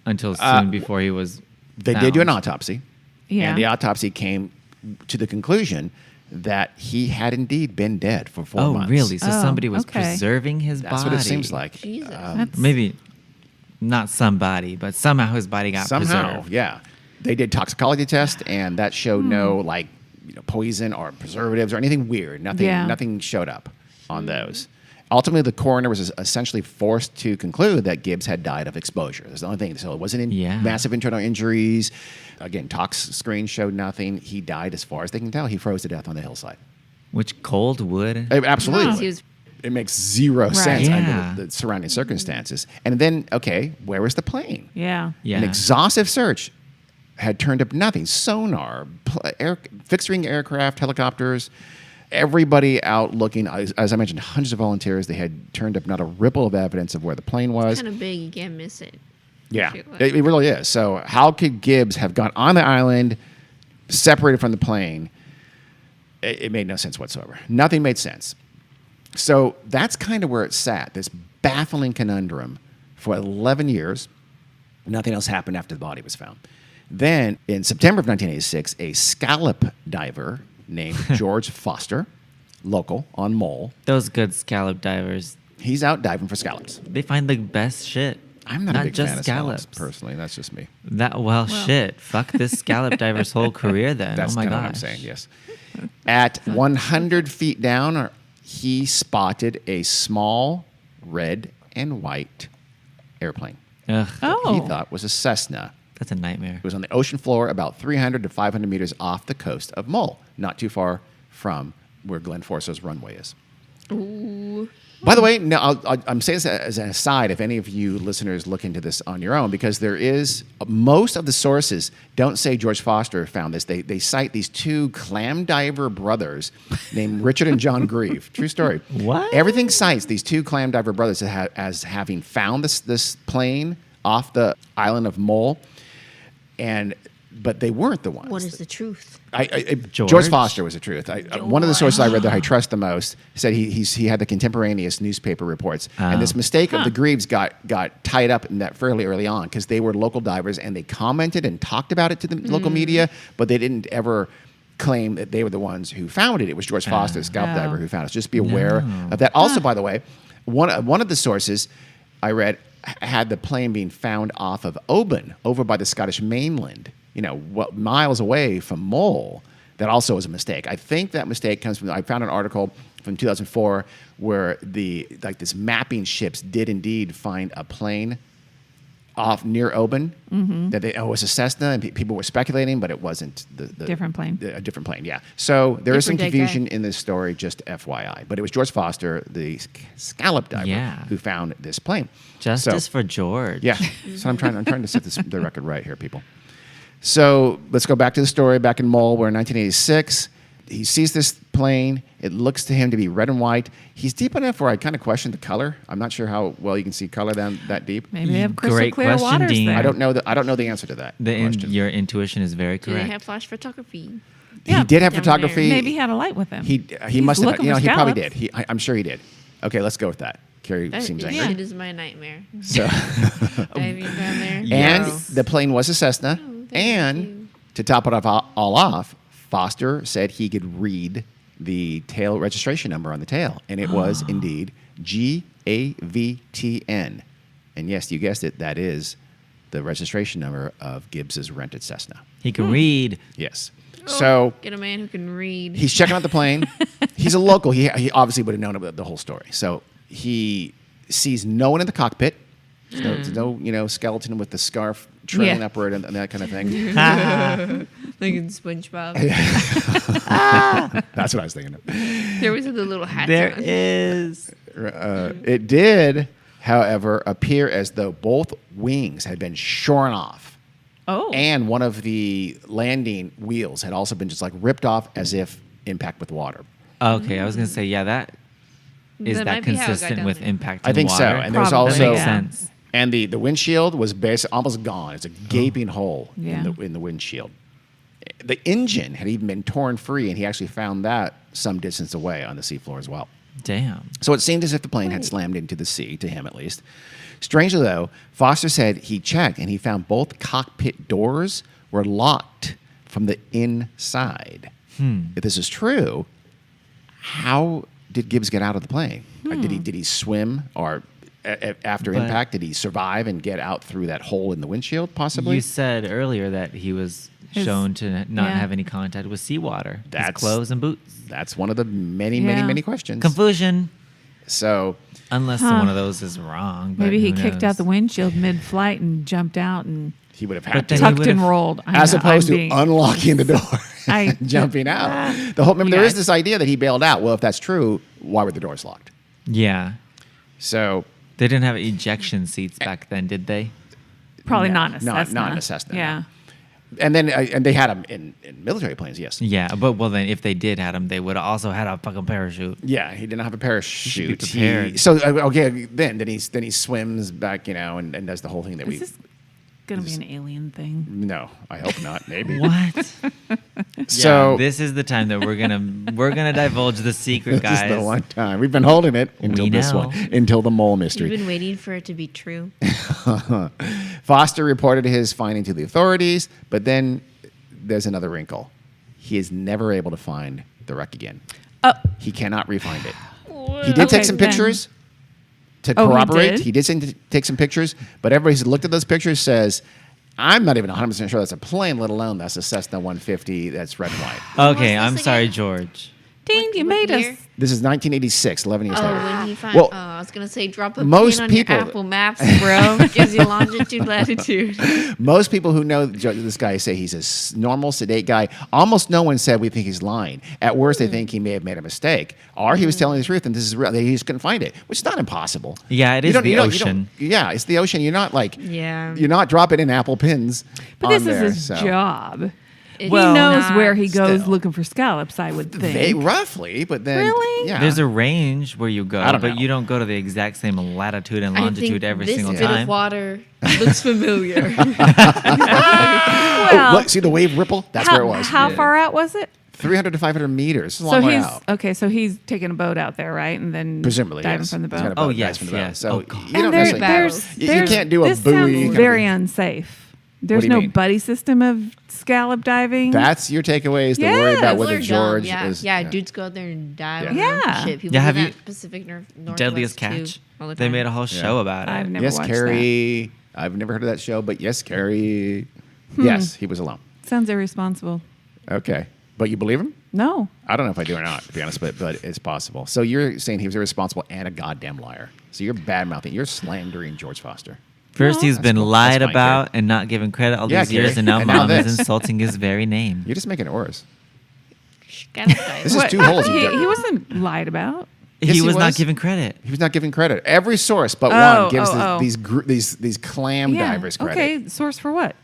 B: until soon before he was
C: They did do an
B: found.
C: autopsy.
A: Yeah.
C: And the autopsy came to the conclusion that he had indeed been dead for 4
B: Oh,
C: months.
B: really? So
A: Oh,
B: somebody was
A: okay.
B: preserving his body.
C: That's what it seems like.
D: Jesus.
A: That's-
B: Maybe not somebody, but somehow his body got
C: Somehow,
B: preserved.
C: yeah. They did toxicology test, and that showed no poison or preservatives or anything weird. Nothing.
A: Yeah.
C: Nothing showed up on those. Ultimately, the coroner was essentially forced to conclude that Gibbs had died of exposure. That's the only thing. So it wasn't massive internal injuries. Again, tox screen showed nothing. He died, as far as they can tell. He froze to death on the hillside.
B: Which cold wood?
C: Absolutely.
D: He was-
C: It makes zero sense
B: Yeah.
C: under the surrounding circumstances. And then, okay, where was the plane?
A: Yeah.
B: Yeah.
C: An exhaustive search had turned up nothing. Sonar, fixed-wing aircraft, helicopters, everybody out looking. As I mentioned, hundreds of volunteers. They had turned up not a ripple of evidence of where the plane was.
D: kind of big, you can't miss it.
C: Yeah,
D: Feel like-
C: it really is. So how could Gibbs have gone on the island, separated from the plane? It made no sense whatsoever. Nothing made sense. So that's kind of where it sat, this baffling conundrum for 11 years. Nothing else happened after the body was found. Then in September of 1986, a scallop diver named George Foster, local on Mull,
B: Those good scallop divers,
C: he's out diving for scallops.
B: they find the best shit.
C: I'm not a big
B: just
C: fan of scallops, personally. That's just me.
B: Shit. Fuck this scallop diver's whole career then.
C: That's
B: oh my
C: kind of
B: god.
C: what I'm saying, yes. At 100 feet down, he spotted a small red and white airplane.
B: Ugh,
A: Oh.
C: He thought was a Cessna.
B: that's a nightmare.
C: It was on the ocean floor about 300 to 500 meters off the coast of Mull, not too far from where Glen Forso's runway is.
D: Ooh.
C: By the way, no, I'm saying this as an aside. If any of you listeners look into this on your own, because there is most of the sources don't say George Foster found this. They cite these two clam diver brothers named Richard and John Grieve. True story.
B: What?
C: Everything cites these two clam diver brothers as having found this plane off the island of Mull, but they weren't the ones.
D: What is the truth?
C: George Foster was the truth. One of the sources I read that I trust the most said he had the contemporaneous newspaper reports, and this mistake of the Greaves got tied up in that fairly early on because they were local divers and they commented and talked about it to the local media, but they didn't ever claim that they were the ones who found it. It was George Foster, the scalp diver, who found it. So just be aware of that. Also, by the way, one of the sources I read had the plane being found off of Oban, over by the Scottish mainland. Miles away from Mull. That also was a mistake. I think that mistake comes from, I found an article from 2004 where this mapping ships did indeed find a plane off near Oban that it was a Cessna, and people were speculating, but it wasn't the
A: Different plane.
C: A different plane, yeah. So there is some
D: Different day
C: confusion in this story, just FYI. But it was George Foster, the scallop diver, who found this plane.
B: Justice for George.
C: Yeah. So I'm trying to set the record right here, people. So let's go back to the story. Back in Mull, where in 1986, he sees this plane. It looks to him to be red and white. He's deep enough where I kind of question the color. I'm not sure how well you can see color down that deep.
A: Maybe they have crystal
B: Great
A: clear
B: question,
A: waters
B: Dean.
A: there.
C: I don't know the answer to that question.
B: Your intuition is very
D: Do they
B: correct.
D: have flash photography?
A: Yeah.
C: He did have
D: Down
C: photography.
A: Maybe he had a light with him.
C: He
A: He's
C: must have.
A: looking for
C: He probably
A: scallops.
C: did. I'm sure he did. Okay, let's go with that. Carrie
D: That
C: seems
D: is,
C: angry.
D: it is my nightmare.
C: So,
D: Diving down there.
C: and
B: Yes.
C: the plane was a Cessna.
D: Oh, thank
C: And
D: you.
C: to top it all off, Foster said he could read the tail registration number on the tail, and it was indeed GAVTN. And yes, you guessed it, that is the registration number of Gibbs's rented Cessna.
B: He can read.
C: Yes. So
D: Get a man who can read.
C: he's checking out the plane. He's a local. He obviously would have known about the whole story. So he sees no one in the cockpit. There's no skeleton with the scarf trailing
A: Yeah.
C: upward and that kind of thing.
D: Like in SpongeBob.
C: That's what I was thinking of.
D: There was the little hat
B: There
D: on.
B: is.
C: It did, however, appear as though both wings had been shorn off.
A: Oh.
C: And one of the landing wheels had also been just like ripped off as if impact with water.
B: Okay, I was gonna say that is
D: That
B: that
D: might be how it got
B: consistent
D: down
B: with
D: there.
B: impact.
C: I think so.
B: water?
C: And there's
A: Probably,
C: also
B: that makes
A: yeah.
B: sense.
C: and the windshield was basically almost gone. It's a gaping hole
A: Yeah.
C: in the windshield. The engine had even been torn free, and he actually found that some distance away on the seafloor as well.
B: Damn.
C: So it seemed as if the plane had slammed into the sea, to him at least. Strangely, though, Foster said he checked and he found both cockpit doors were locked from the inside. If this is true, how did Gibbs get out of the plane? Did he swim, or after
B: But-
C: impact, did he survive and get out through that hole in the windshield, possibly?
B: You said earlier that he was shown to not have any contact with seawater. His
C: That's-
B: clothes and boots.
C: That's one of the many,
A: Yeah.
C: many, many questions.
B: Conclusion.
C: So
B: Unless one of those is wrong. But
A: Maybe he
B: who
A: kicked
B: knows?
A: out the windshield mid-flight and jumped out and
C: he would have
B: But
C: had
B: then
C: to.
B: he
A: tucked and
B: would've-
A: rolled. I
C: As
A: know,
C: opposed
A: I'm
C: to
A: being-
C: unlocking the door
A: I-
C: and jumping out. Remember, there
A: Yeah.
C: is this idea that he bailed out. Well, if that's true, why were the doors locked?
B: Yeah.
C: So
B: They didn't have ejection seats back then, did they?
A: Probably
C: No,
A: not in a
C: not
A: Cessna.
C: in a Cessna, no.
A: Yeah.
C: and they had them in military planes. Yes.
B: Yeah, but then if they did have them, they would have also had a fucking parachute.
C: Yeah, he didn't have a parachute.
B: be prepared.
C: Okay, then he swims back, and does the whole thing that we.
A: Is this going to be an alien thing?
C: No, I hope not. Maybe.
B: What?
C: So
B: yeah, this is the time that we're gonna divulge the secret,
C: this
B: guys.
C: is the one time we've been holding it until
B: We
C: this
B: know.
C: one, until the mole
D: You've
C: mystery.
D: been waiting for it to be true.
C: Foster reported his finding to the authorities, but then there's another wrinkle. He is never able to find the wreck again.
A: Oh,
C: He cannot re-find it. He did
A: Okay,
C: take some
A: then.
C: pictures to
A: Oh, he
C: corroborate.
A: did?
C: He did take some pictures, but everybody who's looked at those pictures says, I'm not even 100% sure that's a plane, let alone that's a Cessna 150 that's red and white.
B: Okay,
D: What's
B: I'm
D: this
B: sorry,
D: again?
B: George.
A: Dean, you made us.
C: This is 1986, 11 years
D: Oh,
C: later.
D: when he finds.
C: Well,
D: I was gonna say drop a
C: most
D: pin on
C: people-
D: your Apple Maps, bro. Gives you longitude, latitude.
C: Most people who know this guy say he's a normal, sedate guy. Almost no one said we think he's lying. At worst, they think he may have made a mistake, or he was telling the truth, and this is real. They just couldn't find it, which is not impossible.
B: Yeah, it
C: You
B: is
C: don't-
B: the
C: you don't- you
B: ocean.
C: don't- Yeah, it's the ocean. You're not like
D: Yeah.
C: You're not dropping in Apple pins.
A: But
C: on
A: this
C: there,
A: is his
C: so.
A: job.
D: It's
A: He knows
D: not
A: where he goes
C: still.
A: looking for scallops, I would think.
C: Roughly, but then
A: Really?
C: yeah.
B: There's a range where you go,
C: I don't
B: but
C: know.
B: you don't go to the exact same latitude and
D: I
B: longitude
D: think
B: every
D: this
B: single
D: bit
B: time.
D: of water looks familiar.
A: Well,
C: Look, see the wave ripple? That's where it was.
A: How far out was it?
C: 300 to 500 meters. It's a
A: So
C: long way
A: he's
C: out.
A: okay. So he's taking a boat out there, right? And then
C: Presumably,
A: diving
C: yes.
A: from the
C: He's got a
A: boat.
B: Oh,
C: boat,
B: yes,
C: dives from the boat.
B: yes.
C: So
B: Oh, God.
C: you don't
A: And
C: necessarily.
D: there's-
C: You can't do a
A: this
C: buoy
A: sounds
C: kind of
A: very
C: thing.
A: unsafe. There's
C: do you
A: no
C: mean?
A: buddy system of scallop diving.
C: That's your takeaway is to worry
A: Yes.
C: about
D: People
C: whether
D: are dumb.
C: George
D: yeah,
C: is.
D: yeah, dudes go out there and dive.
C: Yeah.
D: Yeah,
A: Yeah.
D: shit. People
B: Yeah,
D: do
B: have
D: that
B: you-
D: in Pacific Northwest
B: Deadliest
D: too,
B: Catch.
D: all the
B: They
D: time.
B: made a whole show about it.
A: I've never
C: Yes,
A: watched
C: Carrie. I've never heard of that show, but yes, Carrie. Yes, he was alone.
A: that. Sounds irresponsible.
C: Okay. But you believe him?
A: No.
C: I don't know if I do or not, to be honest, but it's possible. So you're saying he was irresponsible and a goddamn liar. So you're bad mouthing. You're slandering George Foster.
B: First, he's
C: That's
B: been
C: cool.
B: lied
C: That's fine,
B: about and not given credit all
C: Yeah,
B: these years,
C: Carrie.
B: and now
C: And now
B: mom is
C: this.
B: insulting his very name.
C: You're just making it worse.
D: Scallop dive.
C: This is two holes. you dug.
A: He wasn't lied about.
C: Yes,
B: he
C: he
B: was not
C: was.
B: given credit.
C: He was not giving credit. Every source but
A: Oh,
C: one gives
A: oh, oh.
C: these clam divers credit.
A: Okay. Source for what?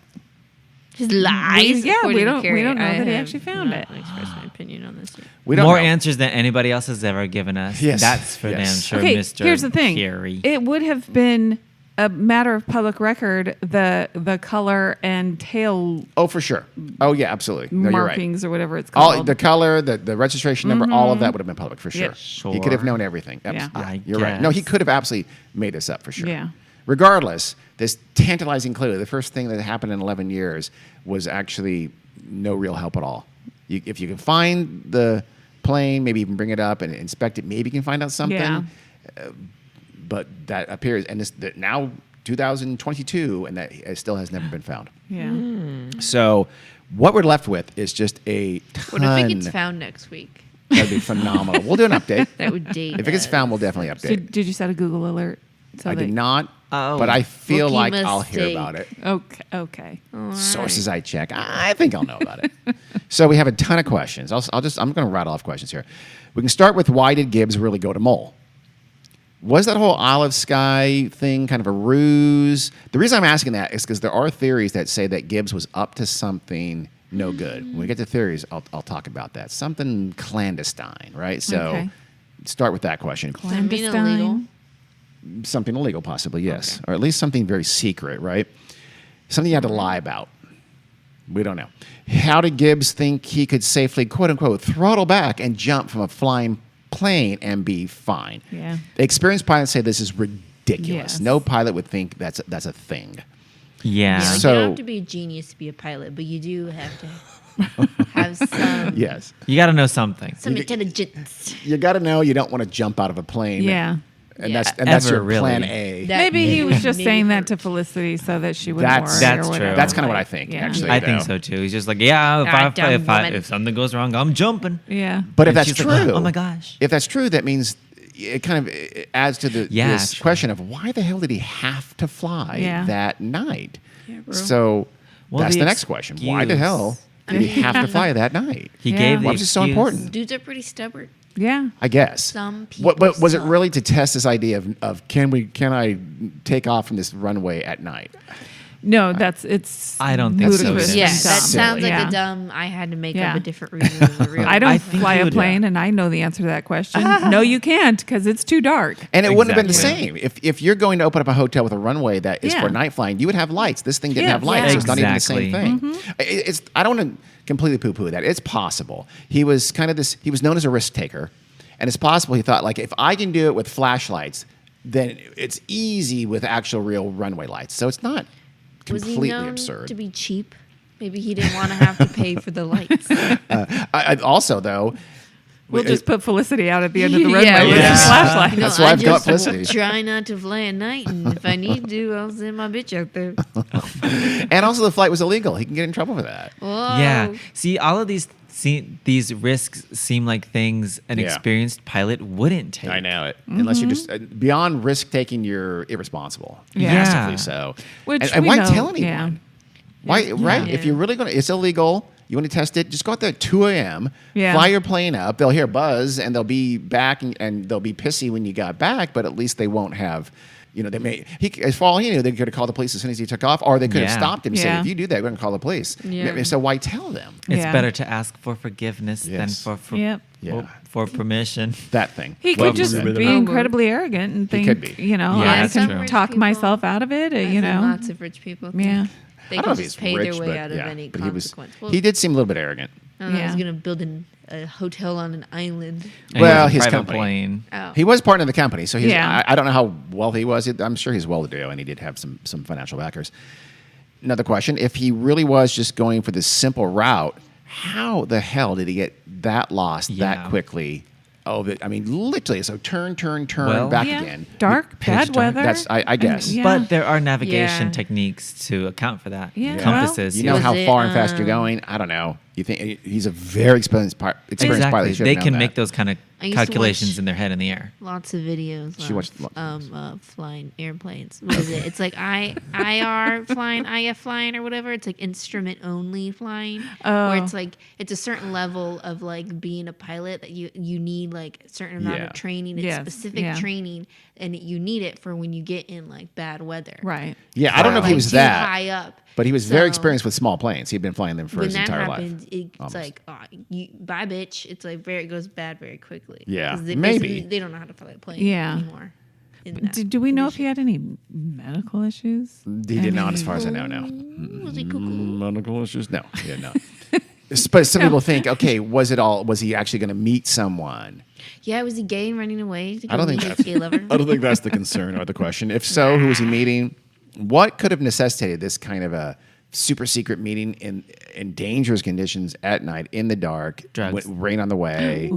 D: His lies.
A: Yeah, we
D: according to
A: don't- we
D: Carrie.
A: don't know
D: I
A: that he
D: have
A: actually found
D: not
A: it.
D: expressed my opinion on this yet.
C: We don't
B: More
C: know.
B: answers than anybody else has ever given us.
C: Yes.
B: That's for
C: Yes.
B: damn sure,
A: Okay.
B: Mr.
A: Here's the thing.
B: Carey.
A: It would have been a matter of public record the color and tail
C: Oh, for sure. Oh, yeah, absolutely. No, you're right.
A: markings or whatever it's
C: All
A: called.
C: the color, the registration number, all of that would have been public for sure.
A: Yep.
C: He could have
B: Sure.
C: known everything.
A: Yeah.
B: I
C: You're right. No, he
B: guess.
C: could have absolutely made this up for sure.
A: Yeah.
C: Regardless, this tantalizing clue, the first thing that happened in 11 years was actually no real help at all. If you can find the plane, maybe even bring it up and inspect it, maybe you can find out something.
A: Yeah.
C: But that appears, and this that now 2022, and that it still has never been found.
A: yeah.
C: So what we're left with is just a ton.
D: What if it gets found next week?
C: That'd be phenomenal. We'll do an update.
D: That would date.
C: If it gets found, we'll definitely update.
A: Did you set a Google alert? So
C: I
A: that-
C: did not,
B: Oh.
C: but I feel
D: Rookie
C: like I'll hear
D: mistake.
C: about it.
A: Okay. Okay.
C: Sources I check. I think I'll know about it. So we have a ton of questions. I'm going to rattle off questions here. We can start with why did Gibbs really go to Mull? Was that whole olive sky thing kind of a ruse? The reason I'm asking that is because there are theories that say that Gibbs was up to something no good. When we get to theories, I'll talk about that. Something clandestine, right? So
A: Okay.
C: start with that question.
D: Something illegal.
A: Clandestine.
C: Something illegal, possibly, yes. Or at least something very secret, right? Something you had to lie about. We don't know. How did Gibbs think he could safely, quote unquote, throttle back and jump from a flying plane and be fine?
A: Yeah.
C: Experienced pilots say this is ridiculous.
A: Yes.
C: No pilot would think that's a thing.
B: Yeah.
D: Yeah, like
C: So-
D: you don't have to be a genius to be a pilot, but you do have to have some
C: Yes.
B: You got to know something.
D: some intelligence.
C: You got to know you don't want to jump out of a plane.
A: Yeah.
C: And
D: Yeah.
C: that's
B: Ever,
C: your
B: really.
C: plan A.
D: That
A: Maybe he was just
D: maybe
A: saying that to
D: hurt.
A: Felicity so that she wouldn't
C: That's-
A: worry.
B: That's
A: or
B: true.
A: whatever.
C: That's kind of what I
A: Like,
C: think,
A: yeah.
C: actually.
B: I
C: though.
B: think so too. He's just like, yeah,
D: Dumb woman.
B: if something goes wrong, I'm jumping.
A: Yeah.
C: But if
B: And
C: that's
B: she's
C: true,
B: like, oh my gosh.
C: if that's true, that means it kind of it adds to the
B: Yeah,
C: this
B: actually.
C: question of why the hell did he have to fly
A: Yeah.
C: that night?
A: Yeah, bro.
C: So
B: Well,
C: that's
B: the
C: the next question. Why the
B: excuse-
C: hell did he have to fly that night?
B: He
A: Yeah.
B: gave the
C: Why was it so
B: excuse-
C: important?
D: Dudes are pretty stubborn.
A: Yeah.
C: I guess.
D: Some people
C: But was it
D: suck.
C: really to test this idea of can I take off from this runway at night?
A: No, it's.
B: I don't think so
A: ludicrous
B: either.
D: Yeah,
A: and
D: that
A: dumb.
D: sounds like
A: Yeah.
D: a dumb. I had to make
A: Yeah.
D: up a different reason than the real.
A: I don't
B: I think
A: fly
B: you
A: a
B: would,
A: plane, and I know the answer to that question. No, you can't because it's too dark.
C: And it wouldn't have been the
B: Exactly.
C: same. If you're going to open up a hotel with a runway that is
A: Yeah.
C: for night flying, you would have lights. This thing didn't
A: Yeah,
C: have lights,
A: yeah.
C: so it's not even the same
B: Exactly.
C: thing. It's I don't want to completely poo-poo that. It's possible. He was kind of this. He was known as a risk taker, and it's possible he thought like if I can do it with flashlights, then it's easy with actual real runway lights. So it's not
D: Was he
C: completely
D: known
C: absurd.
D: to be cheap? Maybe he didn't want to have to pay for the lights.
C: I also though.
A: We'll
C: it-
A: just put Felicity out at the end of the
D: Yeah,
A: runway with
B: yeah.
A: his flashlight.
D: No,
C: That's why
D: I
C: I've got
D: just
C: Felicity.
D: try not to fly at night, and if I need to, I'll send my bitch out there.
C: and also the flight was illegal. He can get in trouble for that.
D: Whoa.
B: Yeah. See, all of these these risks seem like things an
C: Yeah.
B: experienced pilot wouldn't take.
C: I know it. Unless you're just beyond risk taking, you're irresponsible.
A: Yeah.
C: Massively so.
A: Which
C: and
A: we
C: why
A: know,
C: tell anyone?
A: yeah.
C: Why? Right?
D: Yeah.
C: If you're really going to, it's illegal. You want to test it? Just go out there at 2 a.m.
A: Yeah.
C: Fly your plane up. They'll hear a buzz and they'll be back and they'll be pissy when you got back. But at least they won't have. They may. As for all he knew, they could have called the police as soon as he took off, or they could have
B: Yeah.
C: stopped him and
A: Yeah.
C: said, "If you do that, we're going to call the police."
D: Yeah.
C: So why tell them
B: It's
A: Yeah.
B: better to ask for forgiveness
C: Yes.
B: than for
A: Yep.
C: Yeah.
B: for permission.
C: that thing?
A: He
C: Well
A: could just
C: said.
A: be incredibly arrogant and think,
C: could be.
B: Yeah,
A: I
B: that's
A: can
B: true.
A: talk
D: People-
A: myself out of it,
D: As in
A: know.
D: lots of rich people. think
A: Yeah.
D: They
C: I don't
D: can
C: know if
D: just
C: he's
D: pay
C: rich,
D: their way
C: but
D: out of
C: yeah.
D: any
C: But
D: consequence.
C: he did seem a little bit arrogant.
D: I don't know,
A: Yeah.
D: he's going to build a hotel on an island.
B: And
C: Well,
B: he has a
C: his
B: private
C: company.
B: plane.
D: Oh.
C: He was partner of the company, so he's,
A: Yeah.
C: I don't know how wealthy he was. I'm sure he's well-to-do, and he did have some financial backers. Another question: if he really was just going for this simple route, how the hell did he get that lost that
B: Yeah.
C: quickly? Oh, literally. So turn,
B: Well,
C: back
A: Yeah.
C: again.
A: Dark,
B: Pitch
A: bad
B: dark.
A: weather.
C: That's I guess.
A: Yeah.
B: But there are navigation
D: Yeah.
B: techniques to account for that.
A: Yeah.
B: Compasses.
C: You know
D: Was
C: how
D: it,
C: far and fast you're going? I don't know. You think he's a very experienced pilot? He
B: Exactly.
C: should
B: They
C: have
B: can
C: known
B: make
C: that.
B: those kind of
D: I used to
B: calculations
D: watch-
B: in their head in the air.
D: Lots of videos
C: She watched lots
D: of flying airplanes. What is it? It's like IR flying, IF flying, or whatever. It's like instrument only flying,
A: Oh.
D: where it's like it's a certain level of like being a pilot that you need like a certain amount
C: Yeah.
D: of training. It's
A: Yes,
D: specific
A: yeah.
D: training, and you need it for when you get in like bad weather.
A: Right.
C: Yeah, I don't know if he
D: Like,
C: was
D: too
C: that,
D: high up.
C: but he was very
D: So-
C: experienced with small planes. He'd been flying them for
D: When
C: his
D: that
C: entire
D: happens,
C: life.
D: it's
C: Almost.
D: like, bye, bitch. It's like it goes bad very quickly.
C: Yeah,
D: 'Cause they
C: maybe.
D: basically- they don't know how to fly a plane
A: Yeah.
D: anymore. in that
A: Do we know if
D: condition.
A: he had any medical issues?
C: He did not, as far as I know. No.
D: Was he cuckoo?
C: Medical issues? No, he did not. But some people think, okay, was he actually going to meet someone?
D: Yeah, was he gay and running away? To
C: I don't
D: go
C: think
D: meet
C: that's
D: his gay lover.
C: I don't think that's the concern or the question. If so, who was he meeting? What could have necessitated this kind of a super secret meeting in dangerous conditions at night in the dark,
B: Drugs.
C: with rain on the way?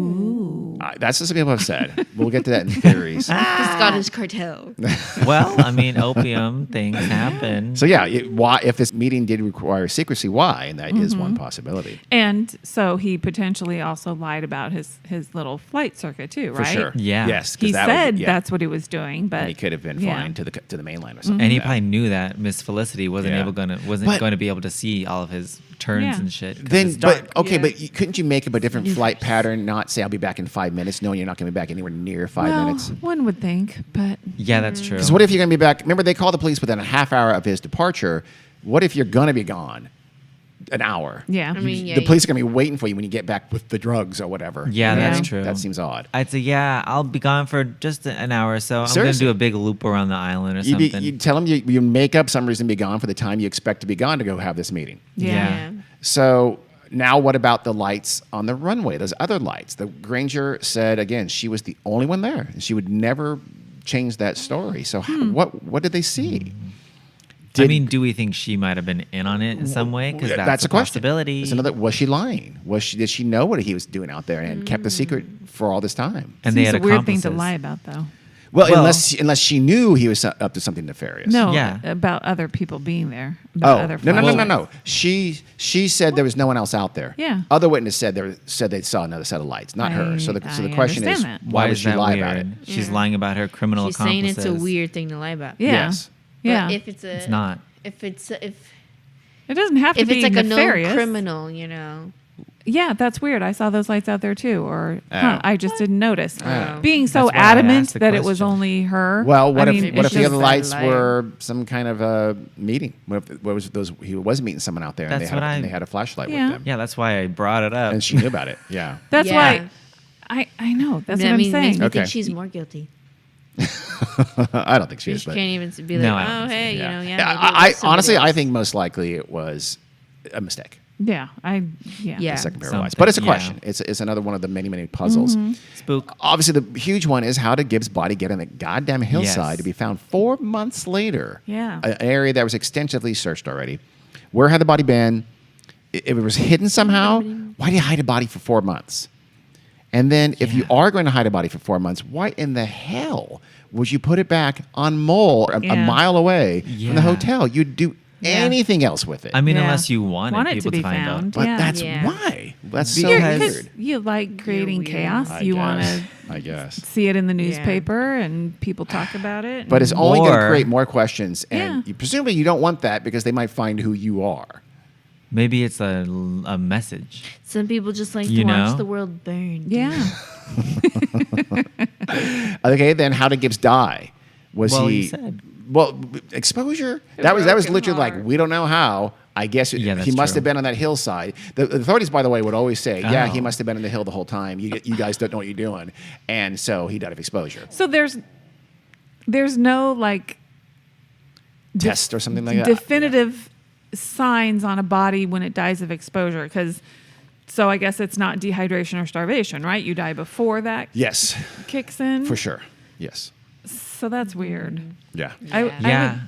C: That's what some people have said. We'll get to that in theories.
D: The Scottish cartel.
B: Well, opium things happen.
C: So yeah, why if this meeting did require secrecy? Why? And that is one possibility.
A: And so he potentially also lied about his little flight circuit too,
C: For
A: right?
C: sure.
B: Yeah.
C: Yes. 'cause
A: He
C: that would-
A: said
C: yeah.
A: that's what he was doing, but
C: And he could have been
A: yeah.
C: flying to the mainland or something.
B: And he
C: like that.
B: probably knew that Miss Felicity wasn't
C: Yeah.
B: wasn't
C: But-
B: going to be able to see all of his turns
A: Yeah.
B: and shit. 'cause
C: Then,
B: it's dark.
C: but okay,
A: Yeah.
C: but couldn't you make up a different flight pattern? Not say I'll be back in 5 minutes, knowing you're not going to be back anywhere near 5
A: well,
C: minutes.
A: one would think, but
B: yeah, that's true.
C: Because what if you're going to be back? Remember, they called the police within a half hour of his departure. What if you're going to be gone an hour?
A: yeah.
D: I mean, yeah,
C: The police are going to be waiting for you when you get back with the drugs or whatever.
B: Yeah,
C: You know what I
B: that's
C: mean?
B: true.
C: That seems odd.
B: I'd say, yeah, I'll be gone for just an hour or so. I'm going to
C: Seriously?
B: do a big loop around the island or
C: You
B: something.
C: tell them you make up some reason to be gone for the time you expect to be gone to go have this meeting.
A: Yeah.
B: Yeah.
C: So now what about the lights on the runway? Those other lights. The Granger said, again, she was the only one there. She would never change that story. So what did they see?
B: do we think she might have been in on it in some way? Because that's
C: a
B: a
C: question.
B: possibility.
C: There's another, was she lying? Did she know what he was doing out there and kept the secret for all this time?
B: And they
A: Seems
B: had
A: a weird thing to
B: accomplices.
A: lie about, though.
C: Well,
B: Well-
C: unless she knew he was up to something nefarious.
A: No,
B: Yeah.
A: about other people being there.
C: Oh,
A: About other
C: no.
A: flashlights.
C: She said there was no one else out there.
A: Yeah.
C: Other witnesses said they saw another set of lights, not her. So the
A: I
C: question is,
A: understand that.
C: why would
B: is
C: she
B: that
C: lie
B: weird?
C: about it?
B: She's
D: Yeah.
B: lying about her criminal
D: She's saying
B: accomplices.
D: it's a weird thing to lie about.
A: Yeah.
C: Yes.
D: But
A: Yeah.
D: if it's a,
B: It's not.
D: If
A: It doesn't have to
D: if
A: be
D: it's like a known
A: nefarious.
D: criminal, you know.
A: Yeah, that's weird. I saw those lights out there too, or
C: Oh.
A: I just didn't notice.
C: Oh.
A: Being so
B: That's why I
A: adamant
B: asked the
A: that it was
B: question.
A: only her.
C: Well, what
A: I
C: if
A: mean,
C: what
A: it's
C: if the
A: just-
C: other lights
D: liar.
C: were some kind of a meeting? What was those? He was meeting someone out there, and
B: That's
C: they had a flashlight
A: Yeah.
C: with them,
B: Yeah, that's why I brought it up.
C: and she knew about it. Yeah.
A: That's
D: Yeah.
A: why I know. That's
D: that
A: what I'm
D: makes
A: saying.
D: me
C: Okay.
D: think she's more guilty.
C: I don't think she
D: She
C: is, but
D: can't even be
B: No,
D: like,
B: I don't
D: oh,
B: think so.
D: hey,
C: yeah.
D: maybe it
C: I
D: was somebody
C: honestly, I
D: else.
C: think most likely it was a mistake.
A: Yeah,
D: Yeah.
C: The second pair of
B: Something,
C: lights, but it's a
B: yeah.
C: question. It's another one of the many puzzles.
B: Spook.
C: Obviously, the huge one is how did Gibbs' body get on the goddamn hillside
B: Yes.
C: to be found 4 months later?
A: Yeah.
C: An area that was extensively searched already. Where had the body been? If it was hidden somehow, why do you hide a body for 4 months? And then if you
B: Yeah.
C: are going to hide a body for 4 months, why in the hell would you put it back on Mull, a
A: Yeah.
C: mile away from the
B: Yeah.
C: hotel? You'd do anything else with it.
B: I mean,
A: Yeah.
B: unless you wanted
A: it
B: people
A: to be
B: find
A: found.
B: out.
C: but
A: Yeah.
C: that's
D: Yeah.
C: why. That's so
B: Because-
C: weird.
A: You like creating
D: weird.
A: chaos.
C: I
A: You
C: guess.
A: want to
C: I guess.
A: see it in the newspaper and people talk about it.
C: But it's
A: and-
C: only going to
B: Or-
C: create more questions, and
A: Yeah.
C: presumably you don't want that because they might find who you are.
B: Maybe it's a message.
D: Some people just like
B: You
D: to watch
B: know?
D: the world burn.
A: yeah.
C: Okay, then how did Gibbs die? Was
B: Well,
C: he?
B: you said.
C: Well, exposure. That was
D: broken
C: literally
D: heart.
C: like we don't know how. I guess
B: Yeah, that's
C: he must
B: true.
C: have been on that hillside. The authorities, by the way, would always say, "Yeah, he
B: Oh.
C: must have been on the hill the whole time. You guys don't know what you're doing," and so he died of exposure.
A: So there's no like
C: Test or something like that.
A: definitive signs on a body when it dies of exposure because. So I guess it's not dehydration or starvation, right? You die before that
C: Yes,
A: kicks in.
C: for sure. Yes.
A: So that's weird.
C: Yeah.
A: I
B: Yeah.
A: would-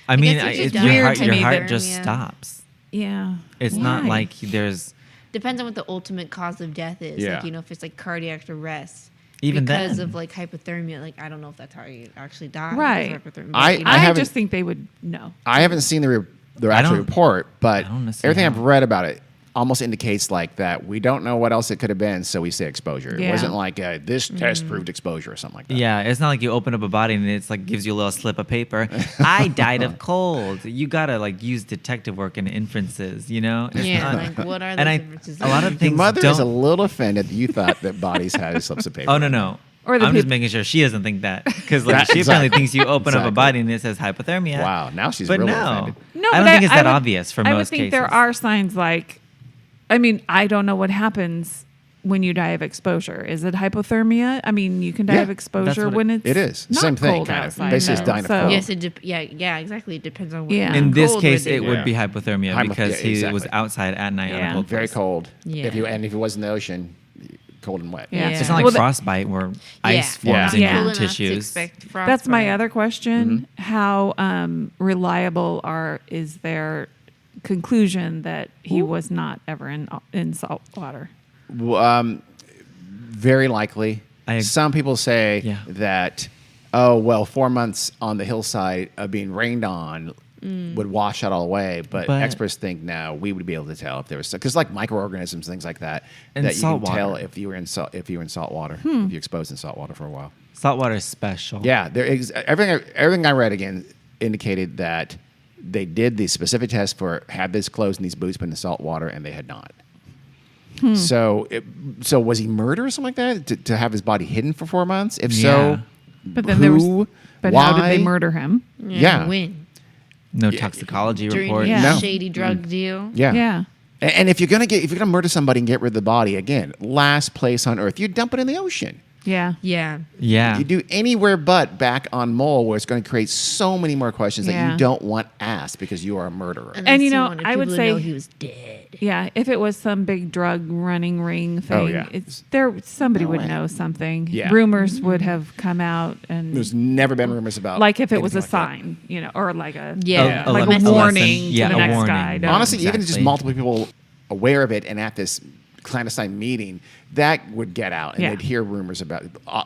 B: I mean,
D: guess it's
B: it's
D: just
B: your
A: weird
B: heart,
A: to
B: your
A: me
B: heart
A: that-
B: just
D: Yeah.
B: stops.
A: yeah.
B: It's not
A: Why?
B: like there's
D: Depends on what the ultimate cause of death is.
C: Yeah.
D: Like, you know, if it's like cardiac arrest.
B: Even
D: because
B: then.
D: of like hypothermia. Like, I don't know if that's how you actually die.
A: Right.
D: because of hypothermia,
C: I-
D: but, you know,
A: I
C: haven't-
A: just think they would know.
C: I haven't seen the
B: I
C: actual
B: don't-
C: report, but
B: I don't necessarily
C: everything I've
B: know.
C: read about it almost indicates like that we don't know what else it could have been, so we say exposure. It
A: Yeah.
C: wasn't like this test proved exposure or something like that.
B: Yeah, it's not like you open up a body and it's like gives you a little slip of paper. I died of cold. You gotta like use detective work and inferences, you know? It's
D: Yeah,
B: not-
D: like what are the
B: and
D: differences?
B: a lot of
C: Your
B: things
C: mother
B: don't.
C: is a little offended that you thought that bodies had slips of paper.
B: Oh no.
A: Or the
B: I'm just
A: peop-
B: making sure she doesn't think that because like
C: Yeah,
B: she apparently
C: exactly.
B: thinks you open up a
C: Exactly.
B: body and it says hypothermia.
C: Wow, now she's
B: But
C: really
B: no,
C: offended.
A: No,
B: I don't
A: but
B: think it's that
A: would-
B: obvious for
A: I would
B: most
A: think
B: cases.
A: there are signs like, I mean, I don't know what happens when you die of exposure. Is it hypothermia? I mean, you can die
C: Yeah,
A: of exposure
B: what
A: when it's
C: It is.
A: not
C: Same thing,
A: cold
C: kind of.
A: outside.
C: Basically, it's
A: though.
C: dying of
A: So-
C: cold.
D: Yes, yeah, exactly. It depends on what.
A: Yeah.
B: In this
D: cold
B: case,
D: were they
B: it
D: were.
B: would be hypothermia
C: Hypo-
B: because
C: yeah,
B: he
C: exactly.
B: was outside at night on
A: Yeah.
B: a cold
C: Very
B: place.
C: cold.
D: Yeah.
C: If it was in the ocean, cold and wet.
A: Yeah.
B: It's not like
A: Well,
B: frostbite where ice
C: Yeah.
B: forms in
A: Yeah.
B: your
A: Cool
D: enough to
B: tissues.
D: expect
A: That's my
D: frostbite.
A: other question.
C: Mm-hmm.
A: How reliable is their conclusion that he was not ever in salt water?
C: Very likely. Some people say
B: Yeah.
C: that, oh, well, 4 months on the hillside of being rained on would wash that all away. But experts think now we would be able to tell if there was, because like microorganisms, things like that,
B: And
C: that you
B: salt
C: can tell
B: water.
C: if you were in salt water,
A: Hmm.
C: if you're exposed in salt water for a while.
B: Saltwater is special.
C: Yeah, everything I read again indicated that they did the specific test for had this clothes and these boots been in salt water, and they had not. So was he murdered or something like that to have his body hidden for 4 months? If so,
B: Yeah.
A: But then there was. But how did they
C: why?
A: murder him?
C: Yeah.
D: When?
B: No
C: Yeah.
B: toxicology
D: During
B: report.
D: his
C: No.
D: shady drug deal.
C: Yeah.
A: Yeah.
C: And if you're gonna murder somebody and get rid of the body, again, last place on earth, you dump it in the ocean.
A: Yeah.
D: Yeah.
B: Yeah.
C: You do anywhere but back on Mull, where it's going to create so many more questions that
A: Yeah.
C: you don't want asked because you are a murderer.
A: And, you
D: Unless
A: know,
D: wanted
A: I would
D: people to
A: say-
D: know he was dead.
A: Yeah, if it was some big drug running ring thing,
C: yeah.
A: somebody
C: No
A: would
C: way.
A: know something.
C: Yeah.
A: Rumors would have come out, and
C: There's never been rumors about
A: like if it was a
C: anything like that.
A: sign, you know, or like a
D: Yeah.
B: A
A: like
B: lesson.
A: a
B: A
A: warning
B: lesson. Yeah,
A: to the
B: a
A: next
B: warning.
A: guy. Don't-
C: Honestly, even just
B: Exactly.
C: multiple people aware of it and at this clandestine meeting, that would get out, and
A: Yeah.
C: they'd hear rumors about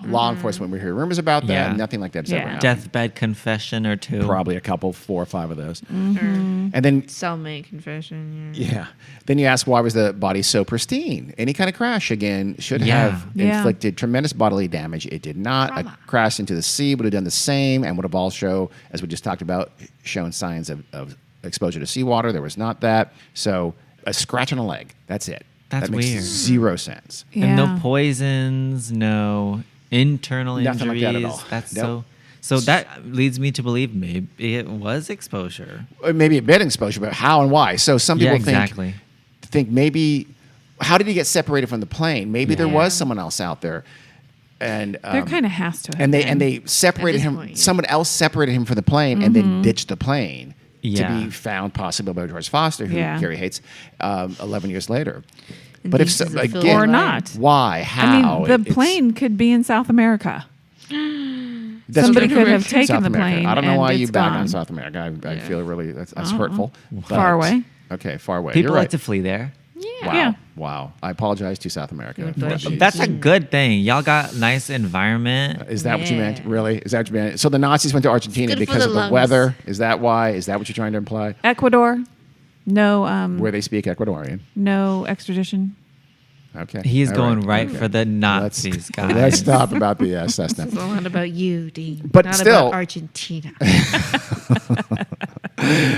C: law enforcement would hear rumors about that.
B: Yeah.
C: Nothing like that's
A: Yeah.
C: ever happened.
B: Deathbed confession or two.
C: Probably a couple, 4 or 5 of those.
A: Mm-hmm.
C: And then
D: Cellmate confession.
C: yeah. Then you ask, why was the body so pristine? Any kind of crash, again, should
B: Yeah.
C: have
A: Yeah.
C: inflicted tremendous bodily damage. It did not.
D: Trauma.
C: A crash into the sea would have done the same and would have all as we just talked about, shown signs of exposure to seawater. There was not that. So a scratch on a leg. That's it.
B: That's
C: that makes
B: weird.
C: 0 sense.
B: And no
A: Yeah.
B: poisons, no internal
C: Nothing like
B: injuries.
C: that at all.
B: That's
C: Nope.
B: so that leads me to believe maybe it was exposure.
C: Or maybe a bit exposure, but how and why? So some
B: Yeah,
C: people
B: exactly.
C: think maybe, how did he get separated from the plane? Maybe there
D: Yeah.
C: was someone else out there. And
A: there kind of has to have
C: and
A: been.
C: they separated
D: this
C: him.
D: point.
C: Someone else separated him from the plane and then ditched the plane
B: Yeah.
C: to be found possibly by George Foster, who
A: Yeah.
C: Carrie hates, 11 years later.
D: And
C: But if
D: this
C: so,
D: is a
C: again,
D: Phil
A: or
D: Knight.
A: not.
C: why? How?
A: I mean, the
C: It's-
A: plane could be in South America.
C: that's
A: somebody
C: true.
A: could have taken
C: South
A: the
C: America.
A: plane
C: I don't know
A: and
C: why you
A: it's
C: back on
A: gone.
C: South America. I
D: Yeah.
C: feel really that's hurtful.
A: Far
C: But-
A: away.
C: Okay, far away.
B: People
C: You're
B: like
C: right.
B: to flee there.
D: Yeah.
C: Wow.
A: Yeah.
C: Wow. I apologize to South America.
D: But
B: That's a good thing. Y'all got nice environment.
C: Is that what you meant?
D: Yeah.
C: Really? Is that what you meant? So the Nazis went to Argentina
D: good for
C: because
D: the
C: of the
D: lungs.
C: weather? Is that why? Is that what you're trying to imply?
A: Ecuador, no,
C: Where they speak Ecuadorian.
A: no extradition.
C: Okay.
B: He's
C: All
B: going
C: right.
B: right for the Nazis, guys.
C: Let's stop about the Cessna.
D: It's a lot about you, Dean.
C: But
D: not
C: still-
D: about Argentina.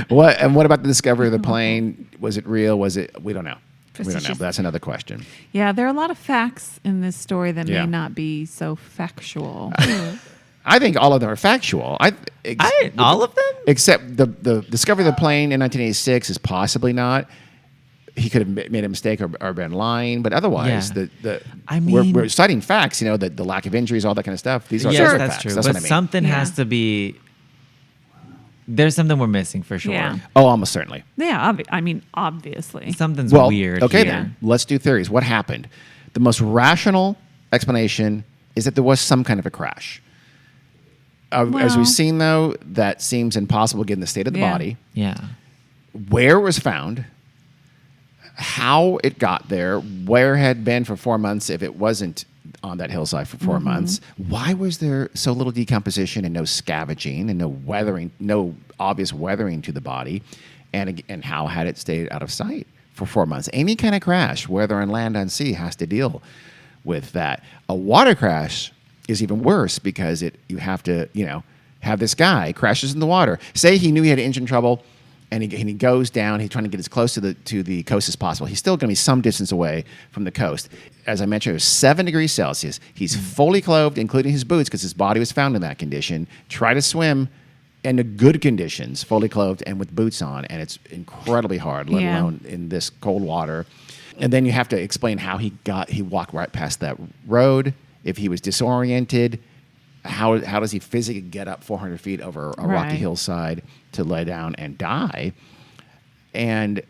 C: What about the discovery of the plane? Was it real? Was it? We don't know. We don't know.
D: Facetious.
C: But that's another question.
A: Yeah, there are a lot of facts in this story that
C: Yeah.
A: may not be so factual.
C: I think all of them are factual.
B: All of them?
C: Except the discovery of the plane in 1986 is possibly not. He could have made a mistake or been lying, but otherwise,
B: Yeah.
C: we're citing facts. You know, the lack of injuries, all that kind of stuff. These are
B: Yes,
C: those are
B: that's
C: facts.
B: true.
C: That's
B: But
C: what I mean.
B: something
A: Yeah.
B: has to be. There's something we're missing for sure.
A: Yeah.
C: Oh, almost certainly.
A: Yeah, obviously.
B: Something's
C: Well,
B: weird.
C: okay,
B: here.
C: then let's do theories. What happened? The most rational explanation is that there was some kind of a crash. As
A: Well-
C: we've seen, though, that seems impossible given the state of the
A: Yeah.
C: body,
B: Yeah.
C: where it was found, how it got there, where it had been for 4 months if it wasn't on that hillside for 4 months. Why was there so little decomposition and no scavenging and no weathering, no obvious weathering to the body? And how had it stayed out of sight for 4 months? Any kind of crash, whether on land, on sea, has to deal with that. A water crash is even worse because you have to, have this guy crashes in the water. Say he knew he had engine trouble. And he goes down. He's trying to get as close to the coast as possible. He's still going to be some distance away from the coast. As I mentioned, it was 7 degrees Celsius. He's fully clothed, including his boots, because his body was found in that condition. Try to swim in the good conditions, fully clothed and with boots on, and it's incredibly hard, let
A: Yeah.
C: alone in this cold water. And then you have to explain how he walked right past that road. If he was disoriented, how does he physically get up 400 feet over a rocky
A: Right.
C: hillside to lay down and die? And